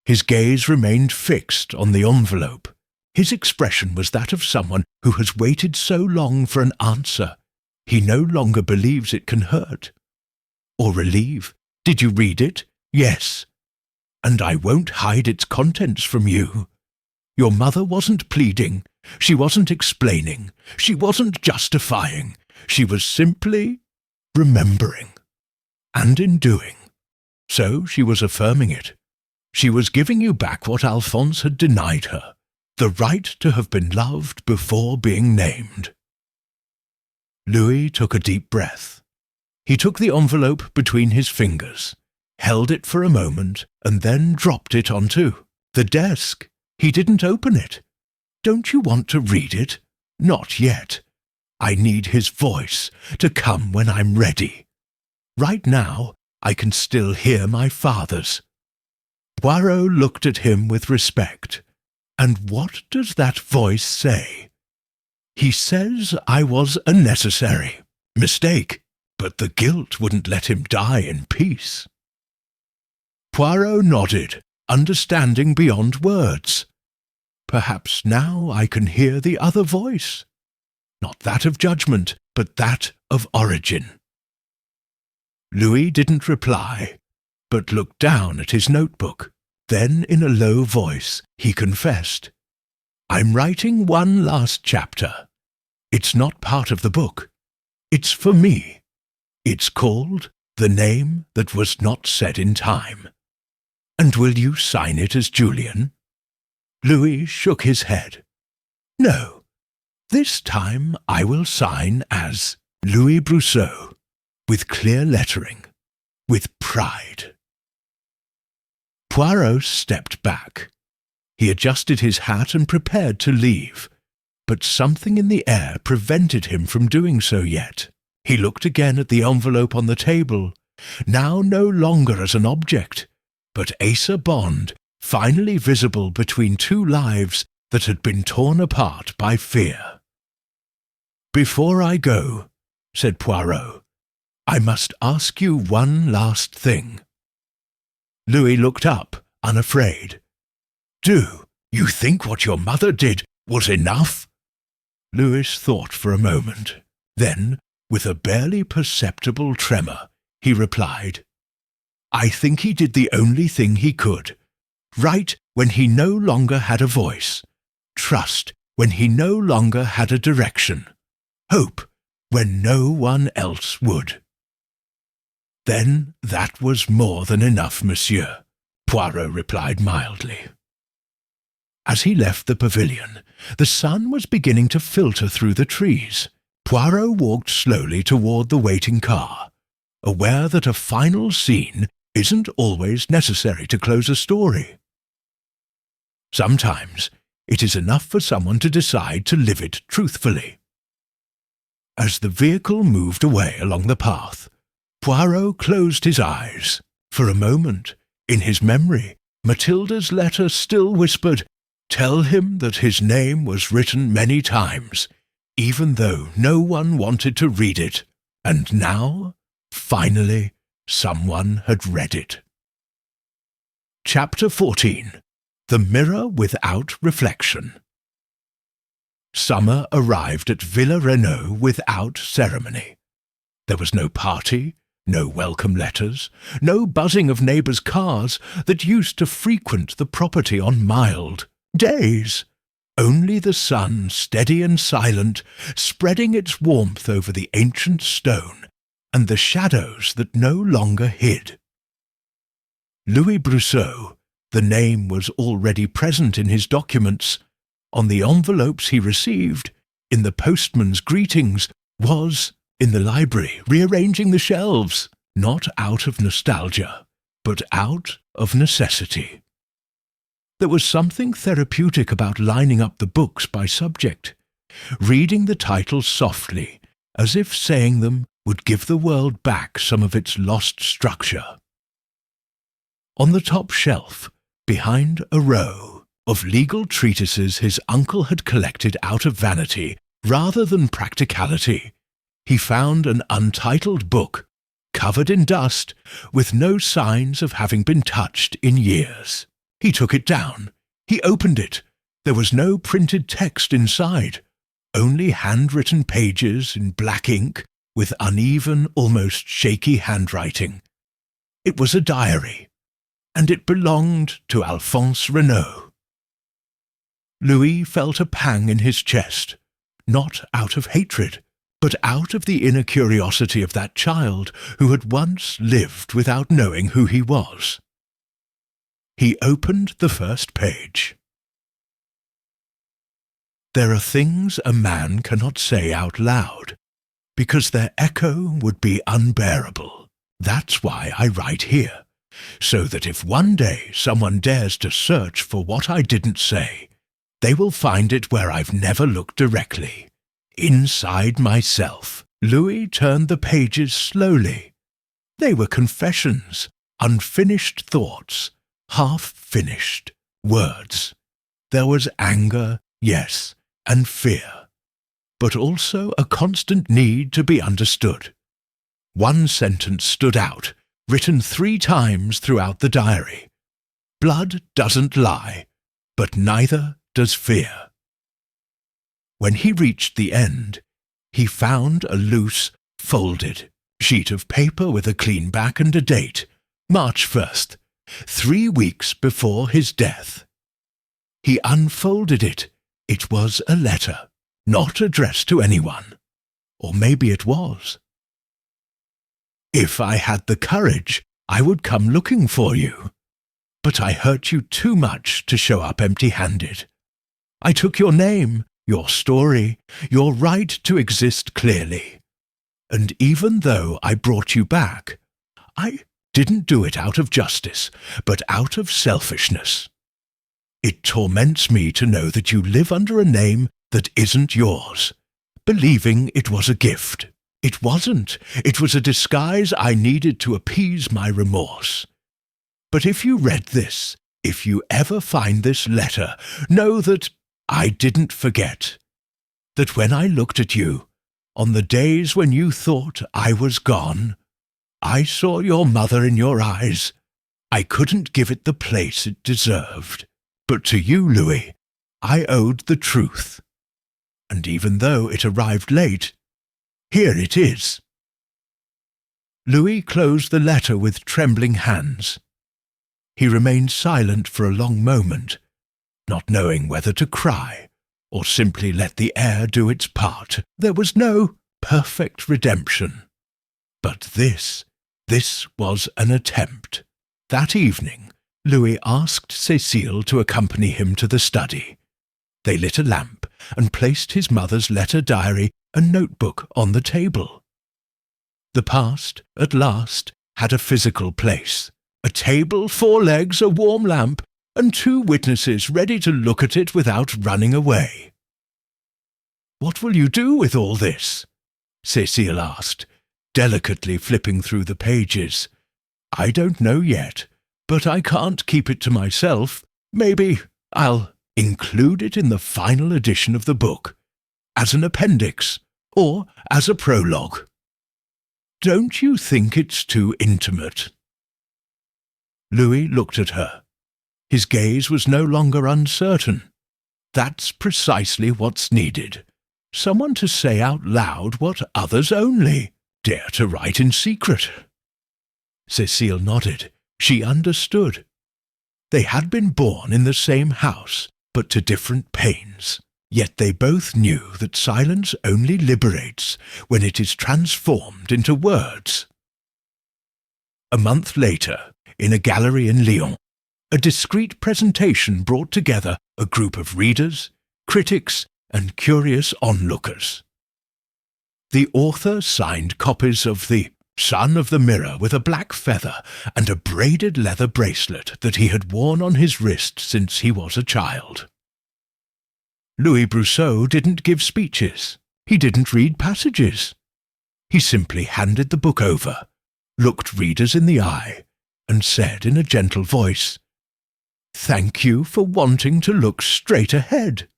His gaze remained fixed on the envelope. His expression was that of someone who has waited so long for an answer, he no longer believes it can hurt. Or relieve. "Did you read it?" "Yes." "And I won't hide its contents from you. Your mother wasn't pleading. She wasn't explaining. She wasn't justifying. She was simply remembering. And in doing so, she was affirming it. She was giving you back what Alphonse had denied her, the right to have been loved before being named." Louis took a deep breath. He took the envelope between his fingers, held it for a moment, and then dropped it onto the desk. He didn't open it. "Don't you want to read it?" "Not yet. I need his voice to come when I'm ready. Right now, I can still hear my father's." Poirot looked at him with respect. "And what does that voice say?" "He says I was a necessary mistake, but the guilt wouldn't let him die in peace." Poirot nodded, understanding beyond words. "Perhaps now I can hear the other voice. Not that of judgment, but that of origin." Louis didn't reply, but looked down at his notebook. Then, in a low voice, he confessed, "I'm writing one last chapter. It's not part of the book. It's for me. It's called The Name That Was Not Said in Time. And will you sign it as Julian?" Louis shook his head. "No. This time I will sign as Louis Brousseau, with clear lettering, with pride." Poirot stepped back. He adjusted his hat and prepared to leave, but something in the air prevented him from doing so yet. He looked again at the envelope on the table, now no longer as an object, but Asa Bond, finally visible between two lives that had been torn apart by fear. "Before I go," said Poirot, "I must ask you one last thing." Louis looked up, unafraid. "Do you think what your mother did was enough?" Louis thought for a moment. Then, with a barely perceptible tremor, he replied, "I think he did the only thing he could. Write when he no longer had a voice. Trust when he no longer had a direction. Hope when no one else would." "Then that was more than enough, monsieur," Poirot replied mildly. As he left the pavilion, the sun was beginning to filter through the trees. Poirot walked slowly toward the waiting car, aware that a final scene isn't always necessary to close a story. Sometimes it is enough for someone to decide to live it truthfully. As the vehicle moved away along the path, Poirot closed his eyes. For a moment, in his memory, Matilda's letter still whispered, "Tell him that his name was written many times, even though no one wanted to read it." And now, finally, someone had read it. Chapter 14. The Mirror Without Reflection. Summer arrived at Villa Renaud without ceremony. There was no party, no welcome letters, no buzzing of neighbours' cars that used to frequent the property on mild days. Only the sun, steady and silent, spreading its warmth over the ancient stone, and the shadows that no longer hid. Louis Brousseau, the name was already present in his documents, on the envelopes he received, in the postman's greetings, was in the library rearranging the shelves, not out of nostalgia, but out of necessity. There was something therapeutic about lining up the books by subject, reading the titles softly, as if saying them would give the world back some of its lost structure. On the top shelf, behind a row of legal treatises his uncle had collected out of vanity rather than practicality, he found an untitled book, covered in dust, with no signs of having been touched in years. He took it down. He opened it. There was no printed text inside, only handwritten pages in black ink with uneven, almost shaky handwriting. It was a diary, and it belonged to Alphonse Renaud. Louis felt a pang in his chest, not out of hatred, but out of the inner curiosity of that child who had once lived without knowing who he was. He opened the first page. There are things a man cannot say out loud, because their echo would be unbearable. That's why I write here, so that if one day someone dares to search for what I didn't say, they will find it where I've never looked directly, inside myself. Louis turned the pages slowly. They were confessions, unfinished thoughts, half-finished words. There was anger, yes, and fear, but also a constant need to be understood. One sentence stood out, written 3 times throughout the diary. Blood doesn't lie, but neither does fear. When he reached the end, he found a loose, folded sheet of paper with a clean back and a date, March 1st, 3 weeks before his death. He unfolded it. It was a letter, not addressed to anyone. Or maybe it was. "If I had the courage, I would come looking for you. But I hurt you too much to show up empty-handed. I took your name, your story, your right to exist clearly. And even though I brought you back, I didn't do it out of justice, but out of selfishness. It torments me to know that you live under a name that isn't yours, believing it was a gift. It wasn't. It was a disguise I needed to appease my remorse. But if you read this, if you ever find this letter, know that I didn't forget. That when I looked at you, on the days when you thought I was gone, I saw your mother in your eyes. I couldn't give it the place it deserved. But to you, Louis, I owed the truth. And even though it arrived late, here it is." Louis closed the letter with trembling hands. He remained silent for a long moment, not knowing whether to cry or simply let the air do its part. There was no perfect redemption. But this This was an attempt. That evening, Louis asked Cécile to accompany him to the study. They lit a lamp and placed his mother's letter diary and notebook on the table. The past, at last, had a physical place. A table, 4 legs, a warm lamp, and 2 witnesses ready to look at it without running away. "What will you do with all this?" Cécile asked, delicately flipping through the pages. "I don't know yet, but I can't keep it to myself. Maybe I'll include it in the final edition of the book, as an appendix, or as a prologue. Don't you think it's too intimate?" Louis looked at her. His gaze was no longer uncertain. That's precisely what's needed. Someone to say out loud what others only dare to write in secret. Cécile nodded. She understood. They had been born in the same house, but to different pains. Yet they both knew that silence only liberates when it is transformed into words. A month later, in a gallery in Lyon, a discreet presentation brought together a group of readers, critics, and curious onlookers. The author signed copies of The Son of the Mirror with a black feather and a braided leather bracelet that he had worn on his wrist since he was a child. Louis Brousseau didn't give speeches. He didn't read passages. He simply handed the book over, looked readers in the eye, and said in a gentle voice, "Thank you for wanting to look straight ahead."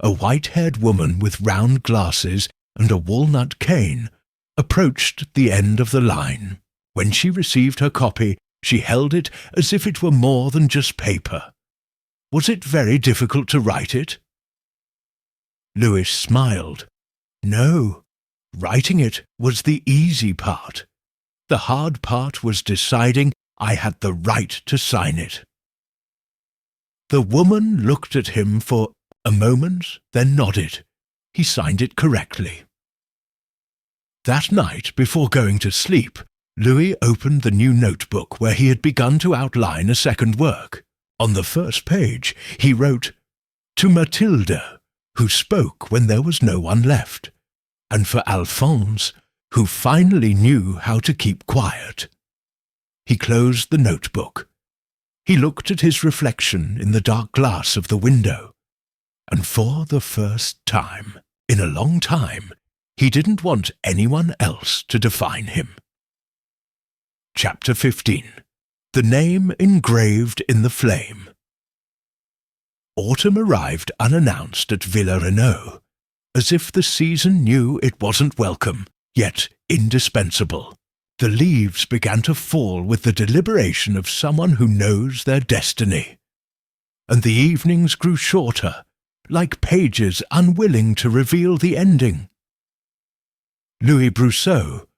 A white-haired woman with round glasses and a walnut cane approached the end of the line. When she received her copy, she held it as if it were more than just paper. Was it very difficult to write it? Louis smiled. No, writing it was the easy part. The hard part was deciding I had the right to sign it. The woman looked at him for a moment, then nodded. He signed it correctly. That night, before going to sleep, Louis opened the new notebook where he had begun to outline a second work. On the first page, he wrote, "To Mathilde, who spoke when there was no one left, and for Alphonse, who finally knew how to keep quiet." He closed the notebook. He looked at his reflection in the dark glass of the window, and for the first time, in a long time, he didn't want anyone else to define him. Chapter 15. The Name Engraved in the Flame. Autumn arrived unannounced at Villa Renaud, as if the season knew it wasn't welcome, yet indispensable. The leaves began to fall with the deliberation of someone who knows their destiny, and the evenings grew shorter, like pages unwilling to reveal the ending. Louis Brousseau,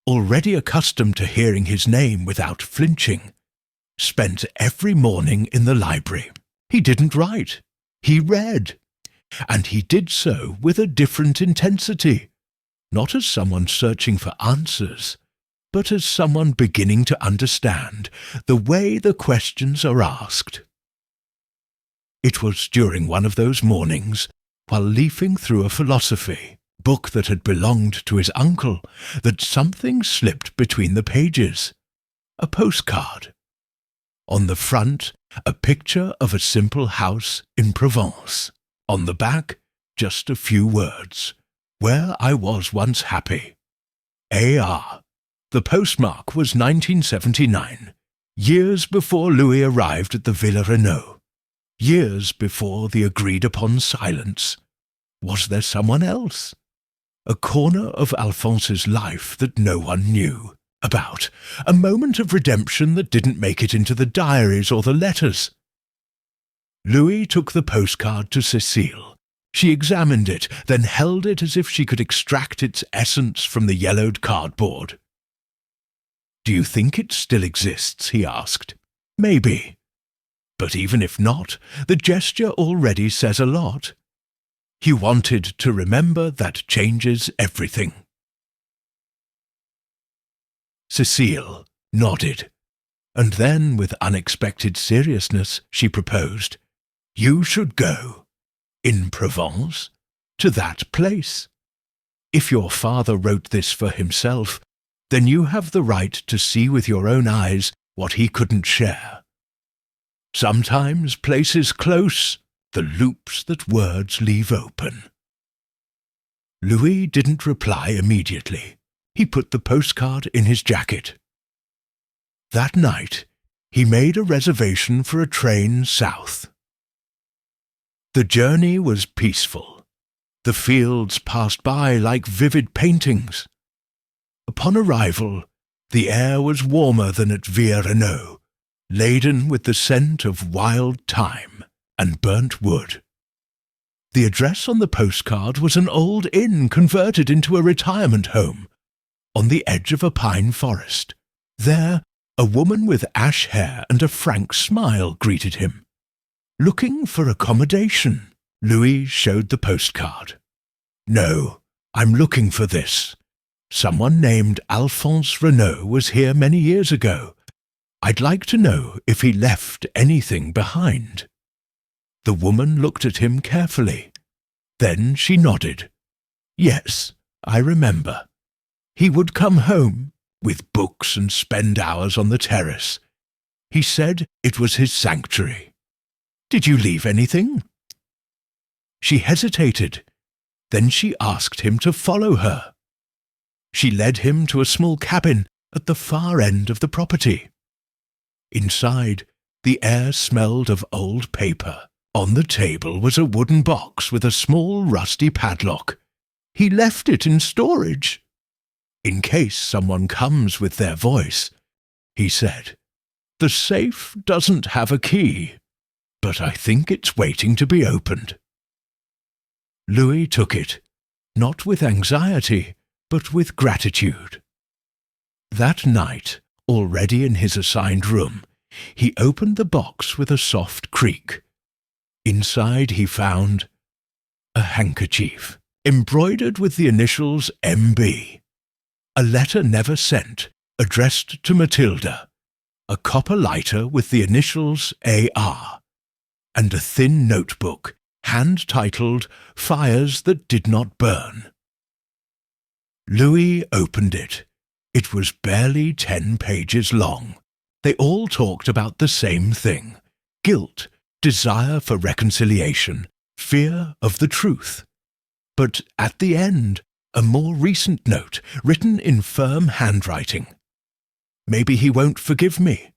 already accustomed to hearing his name without flinching, spent every morning in the library. He didn't write. He read. And he did so with a different intensity, not as someone searching for answers, but as someone beginning to understand the way the questions are asked. It was during one of those mornings, while leafing through a philosophy book that had belonged to his uncle, that something slipped between the pages. A postcard. On the front, a picture of a simple house in Provence. On the back, just a few words. "Where I was once happy. A.R." The postmark was 1979, years before Louis arrived at the Villa Renaud. Years before the agreed-upon silence. Was there someone else? A corner of Alphonse's life that no one knew about. A moment of redemption that didn't make it into the diaries or the letters. Louis took the postcard to Cécile. She examined it, then held it as if she could extract its essence from the yellowed cardboard. "Do you think it still exists?" he asked. "Maybe. But even if not, the gesture already says a lot. He wanted to remember that changes everything." Cécile nodded, and then, with unexpected seriousness, she proposed, "You should go, in Provence, to that place. If your father wrote this for himself, then you have the right to see with your own eyes what he couldn't share. Sometimes places close the loops that words leave open." Louis didn't reply immediately. He put the postcard in his jacket. That night, he made a reservation for a train south. The journey was peaceful. The fields passed by like vivid paintings. Upon arrival, the air was warmer than at Villarenoux, laden with the scent of wild thyme and burnt wood. The address on the postcard was an old inn converted into a retirement home, on the edge of a pine forest. There, a woman with ash hair and a frank smile greeted him. Looking for accommodation, Louis showed the postcard. "No, I'm looking for this. Someone named Alphonse Renaud was here many years ago. I'd like to know if he left anything behind." The woman looked at him carefully. Then she nodded. "Yes, I remember. He would come home with books and spend hours on the terrace. He said it was his sanctuary. Did you leave anything?" She hesitated. Then she asked him to follow her. She led him to a small cabin at the far end of the property. Inside, the air smelled of old paper. On the table was a wooden box with a small rusty padlock. He left it in storage. "In case someone comes with their voice," he said. "The safe doesn't have a key, but I think it's waiting to be opened." Louis took it, not with anxiety, but with gratitude. That night, already in his assigned room, he opened the box with a soft creak. Inside he found a handkerchief, embroidered with the initials M.B., a letter never sent, addressed to Matilda, a copper lighter with the initials A.R., and a thin notebook, hand-titled "Fires That Did Not Burn." Louis opened it. It was barely 10 pages long. They all talked about the same thing: guilt, desire for reconciliation, fear of the truth. But at the end, a more recent note, written in firm handwriting. "Maybe he won't forgive me,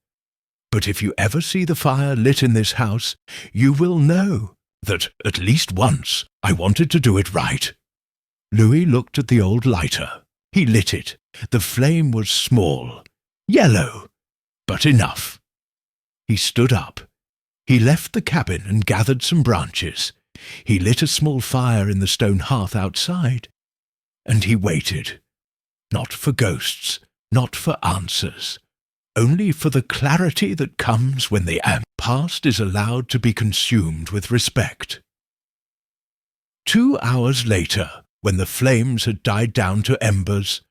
but if you ever see the fire lit in this house, you will know that at least once I wanted to do it right." Louis looked at the old lighter. He lit it. The flame was small, yellow, but enough. He stood up. He left the cabin and gathered some branches. He lit a small fire in the stone hearth outside, and he waited. Not for ghosts, not for answers, only for the clarity that comes when the past is allowed to be consumed with respect. 2 hours later, when the flames had died down to embers,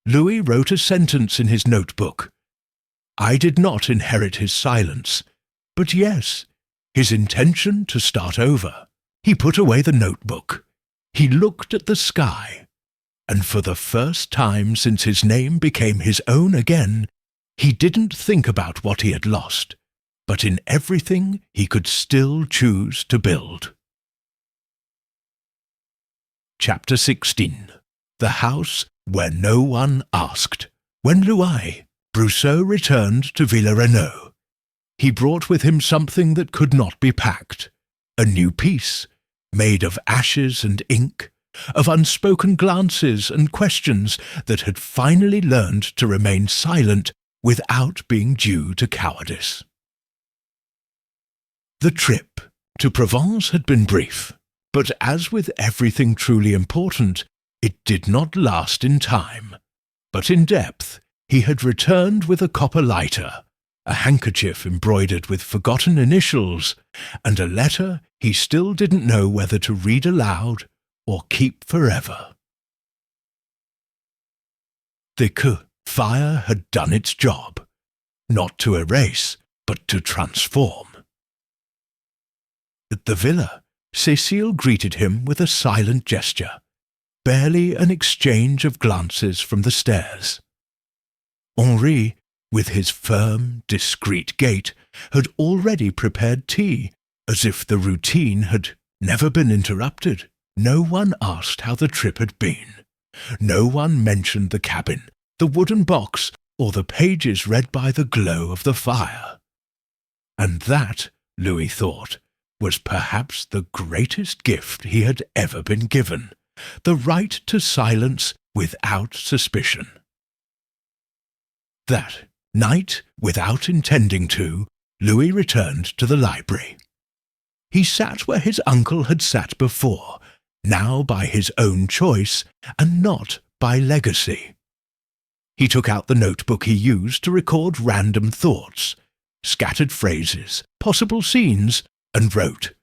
Louis wrote a sentence in his notebook. I did not inherit his silence, but yes, his intention to start over. He put away the notebook. He looked at the sky, and for the first time since his name became his own again, he didn't think about what he had lost, but in everything he could still choose to build. Chapter 16. The House Where No One Asked. When Louis Brousseau returned to Villarenoux, he brought with him something that could not be packed, a new piece, made of ashes and ink, of unspoken glances and questions that had finally learned to remain silent without being due to cowardice. The trip to Provence had been brief, but as with everything truly important, it did not last in time, but in depth. He had returned with a copper lighter, a handkerchief embroidered with forgotten initials, and a letter he still didn't know whether to read aloud or keep forever. The Fire had done its job, not to erase, but to transform. At the villa, Cécile greeted him with a silent gesture, barely an exchange of glances from the stairs. Henri, with his firm, discreet gait, had already prepared tea, as if the routine had never been interrupted. No one asked how the trip had been. No one mentioned the cabin, the wooden box, or the pages read by the glow of the fire. And that, Louis thought, was perhaps the greatest gift he had ever been given, the right to silence without suspicion. That night, without intending to, Louis returned to the library. He sat where his uncle had sat before, now by his own choice and not by legacy. He took out the notebook he used to record random thoughts, scattered phrases, possible scenes, and wrote,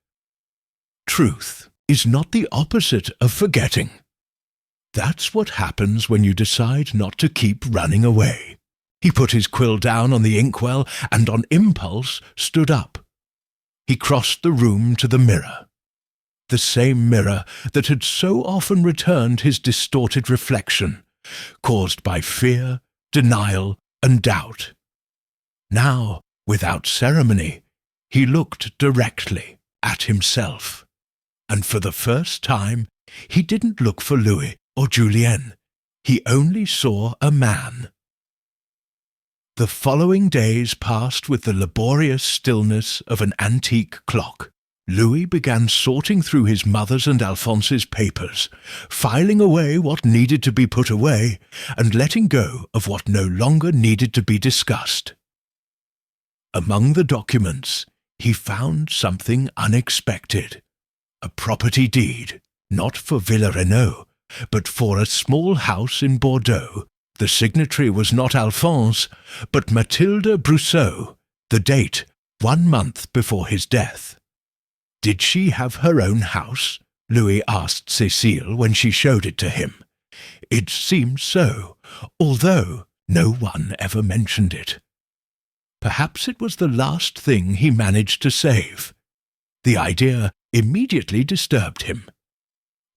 "Truth is not the opposite of forgetting. That's what happens when you decide not to keep running away." He put his quill down on the inkwell and on impulse stood up. He crossed the room to the mirror, the same mirror that had so often returned his distorted reflection, caused by fear, denial, and doubt. Now, without ceremony, he looked directly at himself, and for the first time he didn't look for Louis or Julienne. He only saw a man. The following days passed with the laborious stillness of an antique clock. Louis began sorting through his mother's and Alphonse's papers, filing away what needed to be put away, and letting go of what no longer needed to be discussed. Among the documents, he found something unexpected. A property deed, not for Villa Renaud, but for a small house in Bordeaux. The signatory was not Alphonse, but Mathilde Brousseau, the date 1 month before his death. Did she have her own house? Louis asked Cécile when she showed it to him. It seemed so, although no one ever mentioned it. Perhaps it was the last thing he managed to save. The idea immediately disturbed him.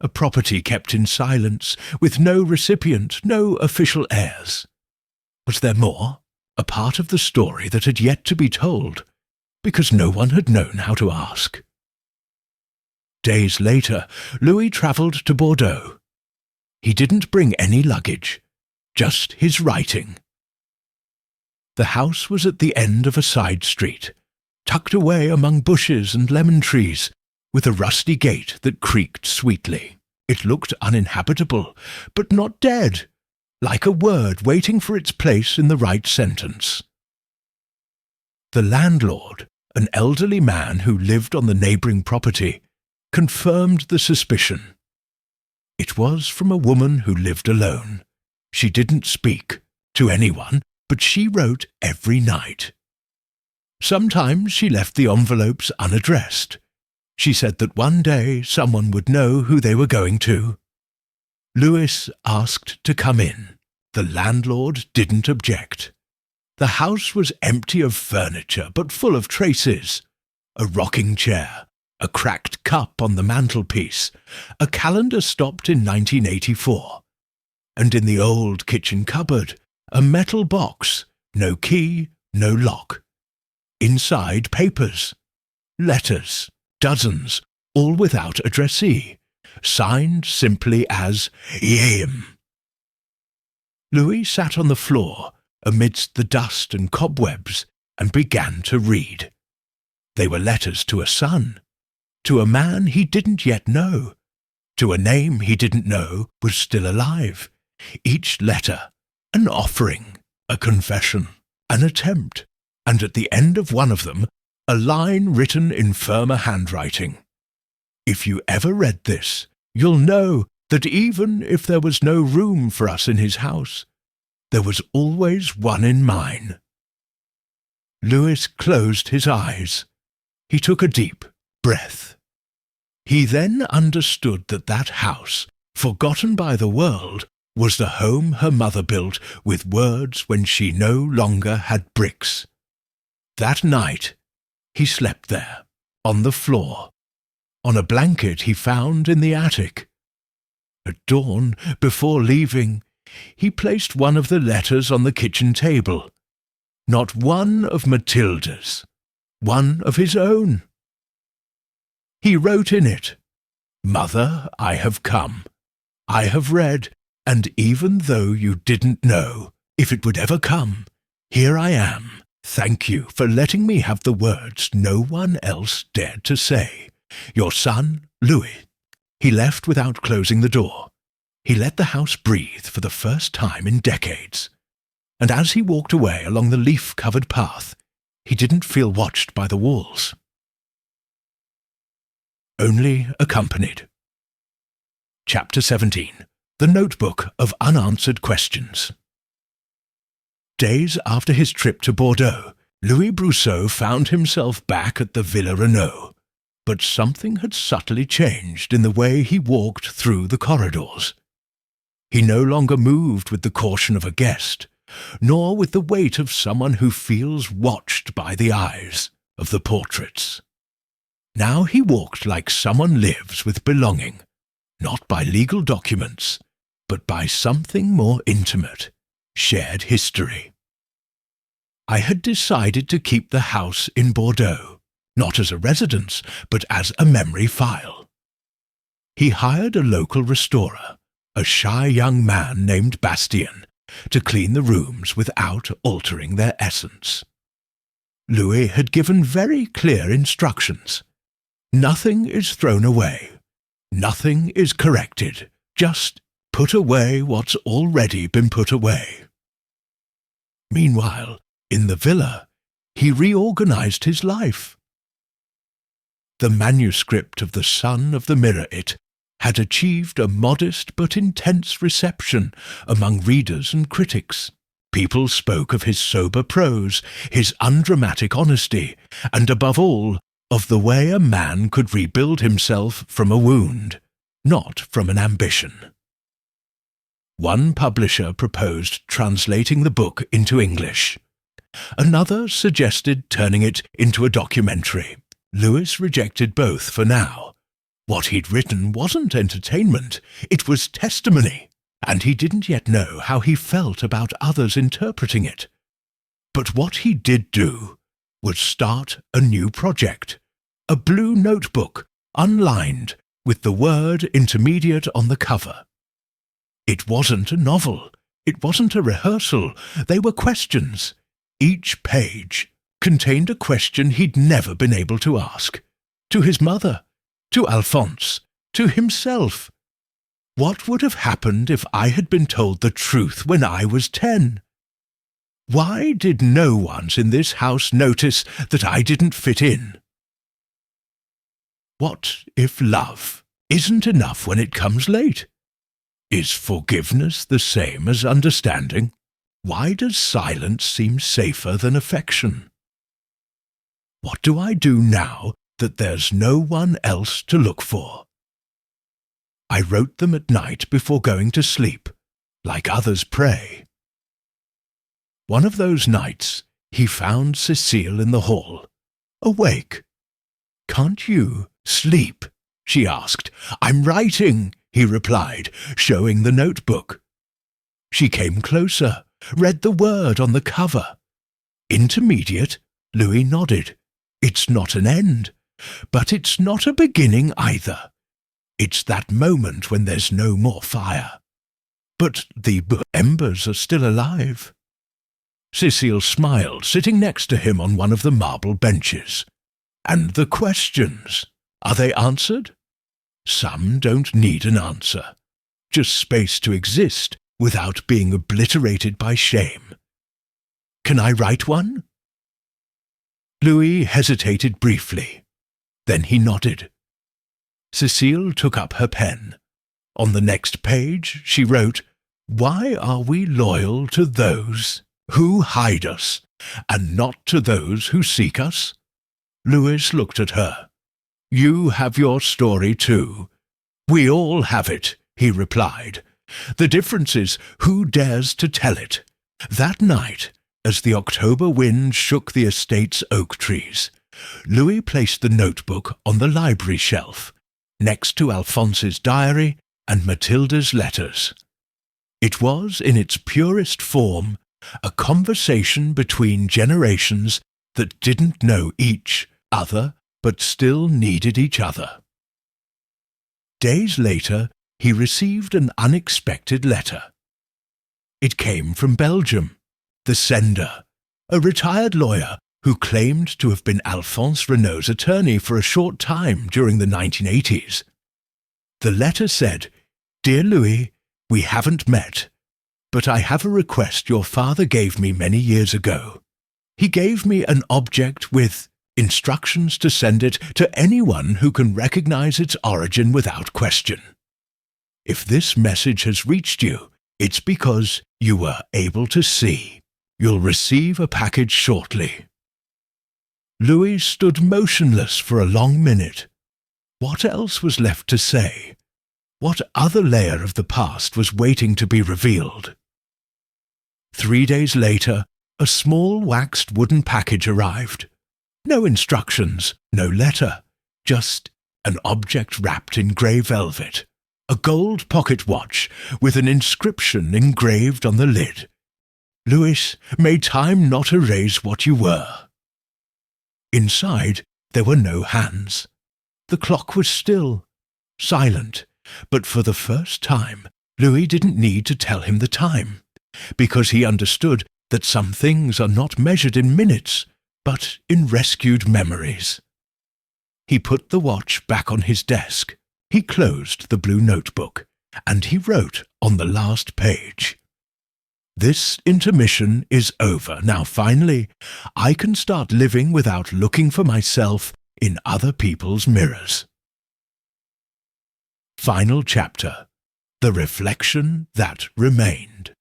A property kept in silence, with no recipient, no official heirs. Was there more? A part of the story that had yet to be told, because no one had known how to ask. Days later, Louis travelled to Bordeaux. He didn't bring any luggage, just his writing. The house was at the end of a side street, tucked away among bushes and lemon trees, with a rusty gate that creaked sweetly. It looked uninhabitable, but not dead, like a word waiting for its place in the right sentence. The landlord, an elderly man who lived on the neighbouring property, confirmed the suspicion. It was from a woman who lived alone. She didn't speak to anyone, but she wrote every night. Sometimes she left the envelopes unaddressed. She said that one day someone would know who they were going to. Louis asked to come in. The landlord didn't object. The house was empty of furniture, but full of traces. A rocking chair, a cracked cup on the mantelpiece, a calendar stopped in 1984, and in the old kitchen cupboard, a metal box, no key, no lock. Inside, papers, letters, dozens, all without addressee, signed simply as Yem. Louis sat on the floor amidst the dust and cobwebs and began to read. They were letters to a son, to a man he didn't yet know, to a name he didn't know was still alive. Each letter an offering, a confession, an attempt, and at the end of one of them, a line written in firmer handwriting. If you ever read this, you'll know that even if there was no room for us in his house, there was always one in mine. Louis closed his eyes. He took a deep breath. He then understood that that house, forgotten by the world, was the home her mother built with words when she no longer had bricks. That night he slept there, on the floor, on a blanket he found in the attic. At dawn, before leaving, he placed one of the letters on the kitchen table. Not one of Matilda's, one of his own. He wrote in it, "Mother, I have come. I have read, and even though you didn't know if it would ever come, here I am. Thank you for letting me have the words no one else dared to say. Your son, Louis." He left without closing the door. He let the house breathe for the first time in decades. And as he walked away along the leaf-covered path, he didn't feel watched by the walls. Only accompanied. Chapter 17. The Notebook of Unanswered Questions. Days after his trip to Bordeaux, Louis Brousseau found himself back at the Villa Renaud, but something had subtly changed in the way he walked through the corridors. He no longer moved with the caution of a guest, nor with the weight of someone who feels watched by the eyes of the portraits. Now he walked like someone lives with belonging, not by legal documents, but by something more intimate, shared history. I had decided to keep the house in Bordeaux, not as a residence, but as a memory file. He hired a local restorer, a shy young man named Bastien, to clean the rooms without altering their essence. Louis had given very clear instructions. Nothing is thrown away. Nothing is corrected. Just put away what's already been put away. Meanwhile, in the villa, he reorganized his life. The manuscript of The Son of the Mirror It had achieved a modest but intense reception among readers and critics. People spoke of his sober prose, his undramatic honesty, and above all, of the way a man could rebuild himself from a wound, not from an ambition. One publisher proposed translating the book into English. Another suggested turning it into a documentary. Louis rejected both for now. What he'd written wasn't entertainment, it was testimony, and he didn't yet know how he felt about others interpreting it. But what he did do was start a new project, a blue notebook, unlined, with the word intermediate on the cover. It wasn't a novel, it wasn't a rehearsal, they were questions. Each page contained a question he'd never been able to ask. To his mother, to Alphonse, to himself. What would have happened if I had been told the truth when I was 10? Why did no one in this house notice that I didn't fit in? What if love isn't enough when it comes late? Is forgiveness the same as understanding? Why does silence seem safer than affection? What do I do now that there's no one else to look for? I wrote them at night before going to sleep, like others pray. One of those nights, he found Cécile in the hall, awake. "Can't you sleep?" she asked. "I'm writing," he replied, showing the notebook. She came closer, read the word on the cover. Intermediate, Louis nodded. It's not an end, but it's not a beginning either. It's that moment when there's no more fire. But the embers are still alive. Cécile smiled, sitting next to him on one of the marble benches. And the questions, are they answered? Some don't need an answer, just space to exist without being obliterated by shame. Can I write one? Louis hesitated briefly. Then he nodded. Cécile took up her pen. On the next page she wrote, "Why are we loyal to those who hide us, and not to those who seek us?" Louis looked at her. "You have your story too. We all have it," he replied, The difference is who dares to tell it. That night, as the October wind shook the estate's oak trees, Louis placed the notebook on the library shelf, next to Alphonse's diary and Mathilde's letters. It was, in its purest form, a conversation between generations that didn't know each other but still needed each other. Days later, he received an unexpected letter. It came from Belgium. The sender, a retired lawyer who claimed to have been Alphonse Renault's attorney for a short time during the 1980s. The letter said, "Dear Louis, we haven't met, but I have a request your father gave me many years ago. He gave me an object with instructions to send it to anyone who can recognize its origin without question. If this message has reached you, it's because you were able to see. You'll receive a package shortly." Louis stood motionless for a long minute. What else was left to say? What other layer of the past was waiting to be revealed? 3 days later, a small waxed wooden package arrived. No instructions, no letter, just an object wrapped in grey velvet, a gold pocket watch with an inscription engraved on the lid. "Louis, may time not erase what you were." Inside, there were no hands. The clock was still, silent, but for the first time, Louis didn't need to tell him the time, because he understood that some things are not measured in minutes, but in rescued memories. He put the watch back on his desk. He closed the blue notebook, and he wrote on the last page, "This intermission is over. Now finally, I can start living without looking for myself in other people's mirrors." Final chapter. The reflection that remained.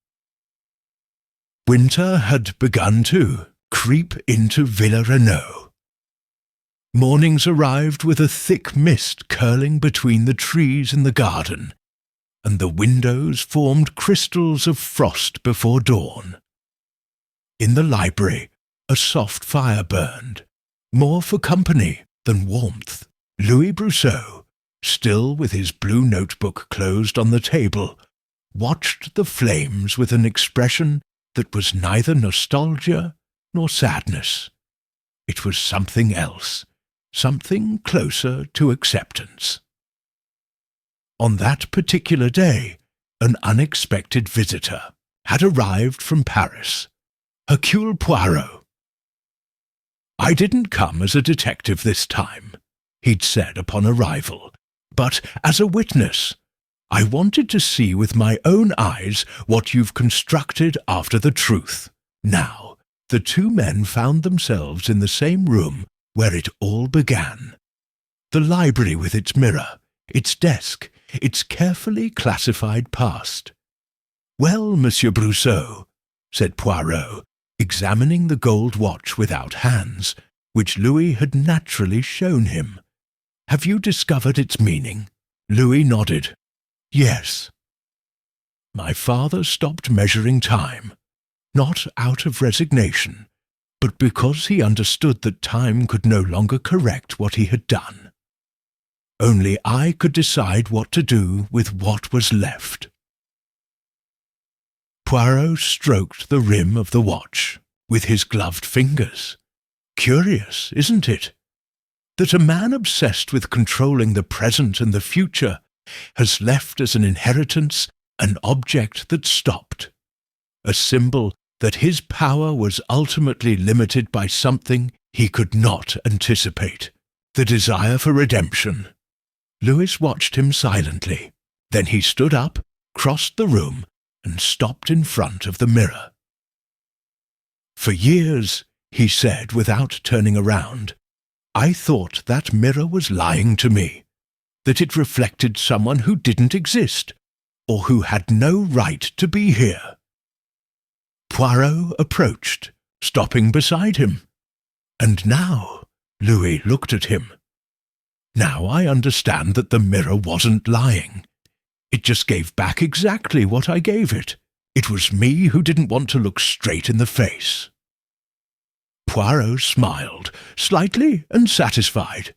Winter had begun to creep into Villa Renaud. Mornings arrived with a thick mist curling between the trees in the garden, and the windows formed crystals of frost before dawn. In the library, a soft fire burned, more for company than warmth. Louis Brousseau, still with his blue notebook closed on the table, watched the flames with an expression that was neither nostalgia nor sadness. It was something else, something closer to acceptance. On that particular day, an unexpected visitor had arrived from Paris, Hercule Poirot. "I didn't come as a detective this time," he'd said upon arrival, "but as a witness. I wanted to see with my own eyes what you've constructed after the truth." Now, the two men found themselves in the same room where it all began. The library with its mirror, its desk, its carefully classified past. "Well, Monsieur Brousseau," said Poirot, examining the gold watch without hands, which Louis had naturally shown him. "Have you discovered its meaning?" Louis nodded. "Yes." "My father stopped measuring time, not out of resignation, but because he understood that time could no longer correct what he had done. Only I could decide what to do with what was left." Poirot stroked the rim of the watch with his gloved fingers. Curious, isn't it? That a man obsessed with controlling the present and the future has left as an inheritance an object that stopped, a symbol that his power was ultimately limited by something he could not anticipate, the desire for redemption. Louis watched him silently. Then he stood up, crossed the room, and stopped in front of the mirror. "For years," he said without turning around, "I thought that mirror was lying to me, that it reflected someone who didn't exist, or who had no right to be here." Poirot approached, stopping beside him. "And now," Louis looked at him, "now I understand that the mirror wasn't lying. It just gave back exactly what I gave it. It was me who didn't want to look straight in the face." Poirot smiled, slightly and satisfied.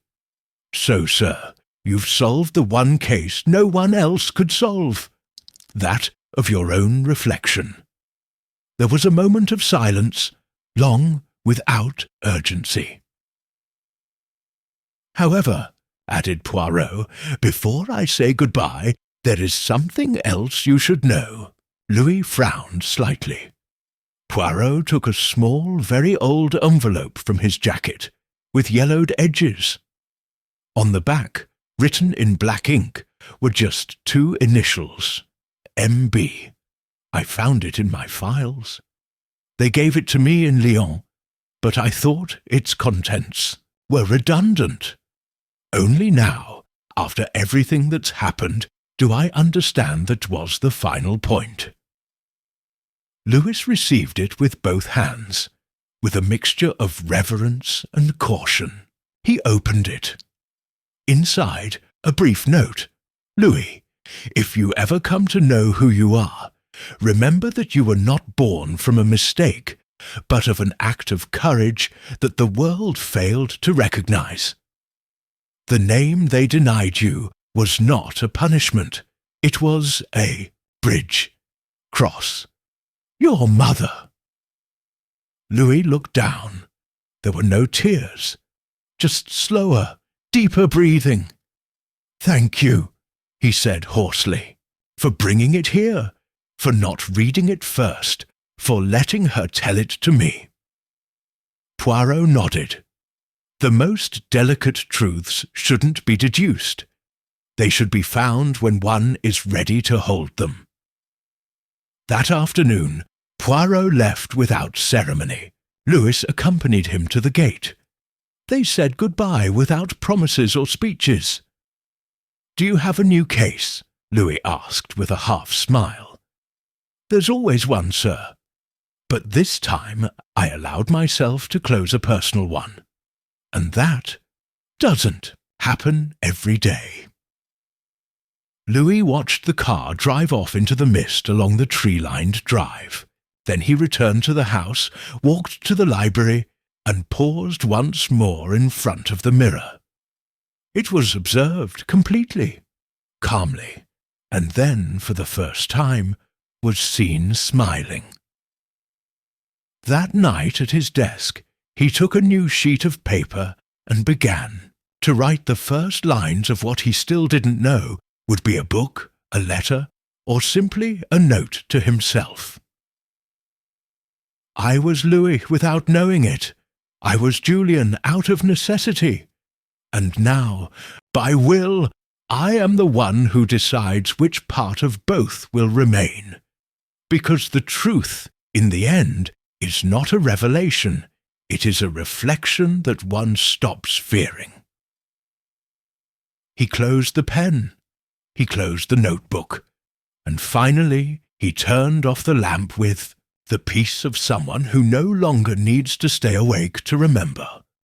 "So, sir, you've solved the one case no one else could solve, that of your own reflection." There was a moment of silence, long without urgency. "However," added Poirot, "before I say goodbye, there is something else you should know." Louis frowned slightly. Poirot took a small, very old envelope from his jacket, with yellowed edges. On the back, written in black ink, were just two initials, M.B. I found it in my files. They gave it to me in Lyon, but I thought its contents were redundant. Only now, after everything that's happened, do I understand that was the final point. Louis received it with both hands, with a mixture of reverence and caution. He opened it. Inside, a brief note. "Louis, if you ever come to know who you are, remember that you were not born from a mistake, but of an act of courage that the world failed to recognize. The name they denied you was not a punishment. It was a bridge. Cross. Your mother." Louis looked down. There were no tears, just slower, deeper breathing. "Thank you," he said hoarsely, "for bringing it here, for not reading it first, for letting her tell it to me." Poirot nodded. The most delicate truths shouldn't be deduced. They should be found when one is ready to hold them. That afternoon, Poirot left without ceremony. Louis accompanied him to the gate. They said goodbye without promises or speeches. "Do you have a new case?" Louis asked with a half-smile. "There's always one, sir. But this time I allowed myself to close a personal one. And that doesn't happen every day." Louis watched the car drive off into the mist along the tree-lined drive. Then he returned to the house, walked to the library, and paused once more in front of the mirror. It was observed completely, calmly, and then, for the first time, was seen smiling. That night at his desk, he took a new sheet of paper and began to write the first lines of what he still didn't know would be a book, a letter, or simply a note to himself. "I was Louis without knowing it. I was Julian out of necessity. And now, by will, I am the one who decides which part of both will remain. Because the truth, in the end, is not a revelation. It is a reflection that one stops fearing." He closed the pen. He closed the notebook, and finally he turned off the lamp with the peace of someone who no longer needs to stay awake to remember.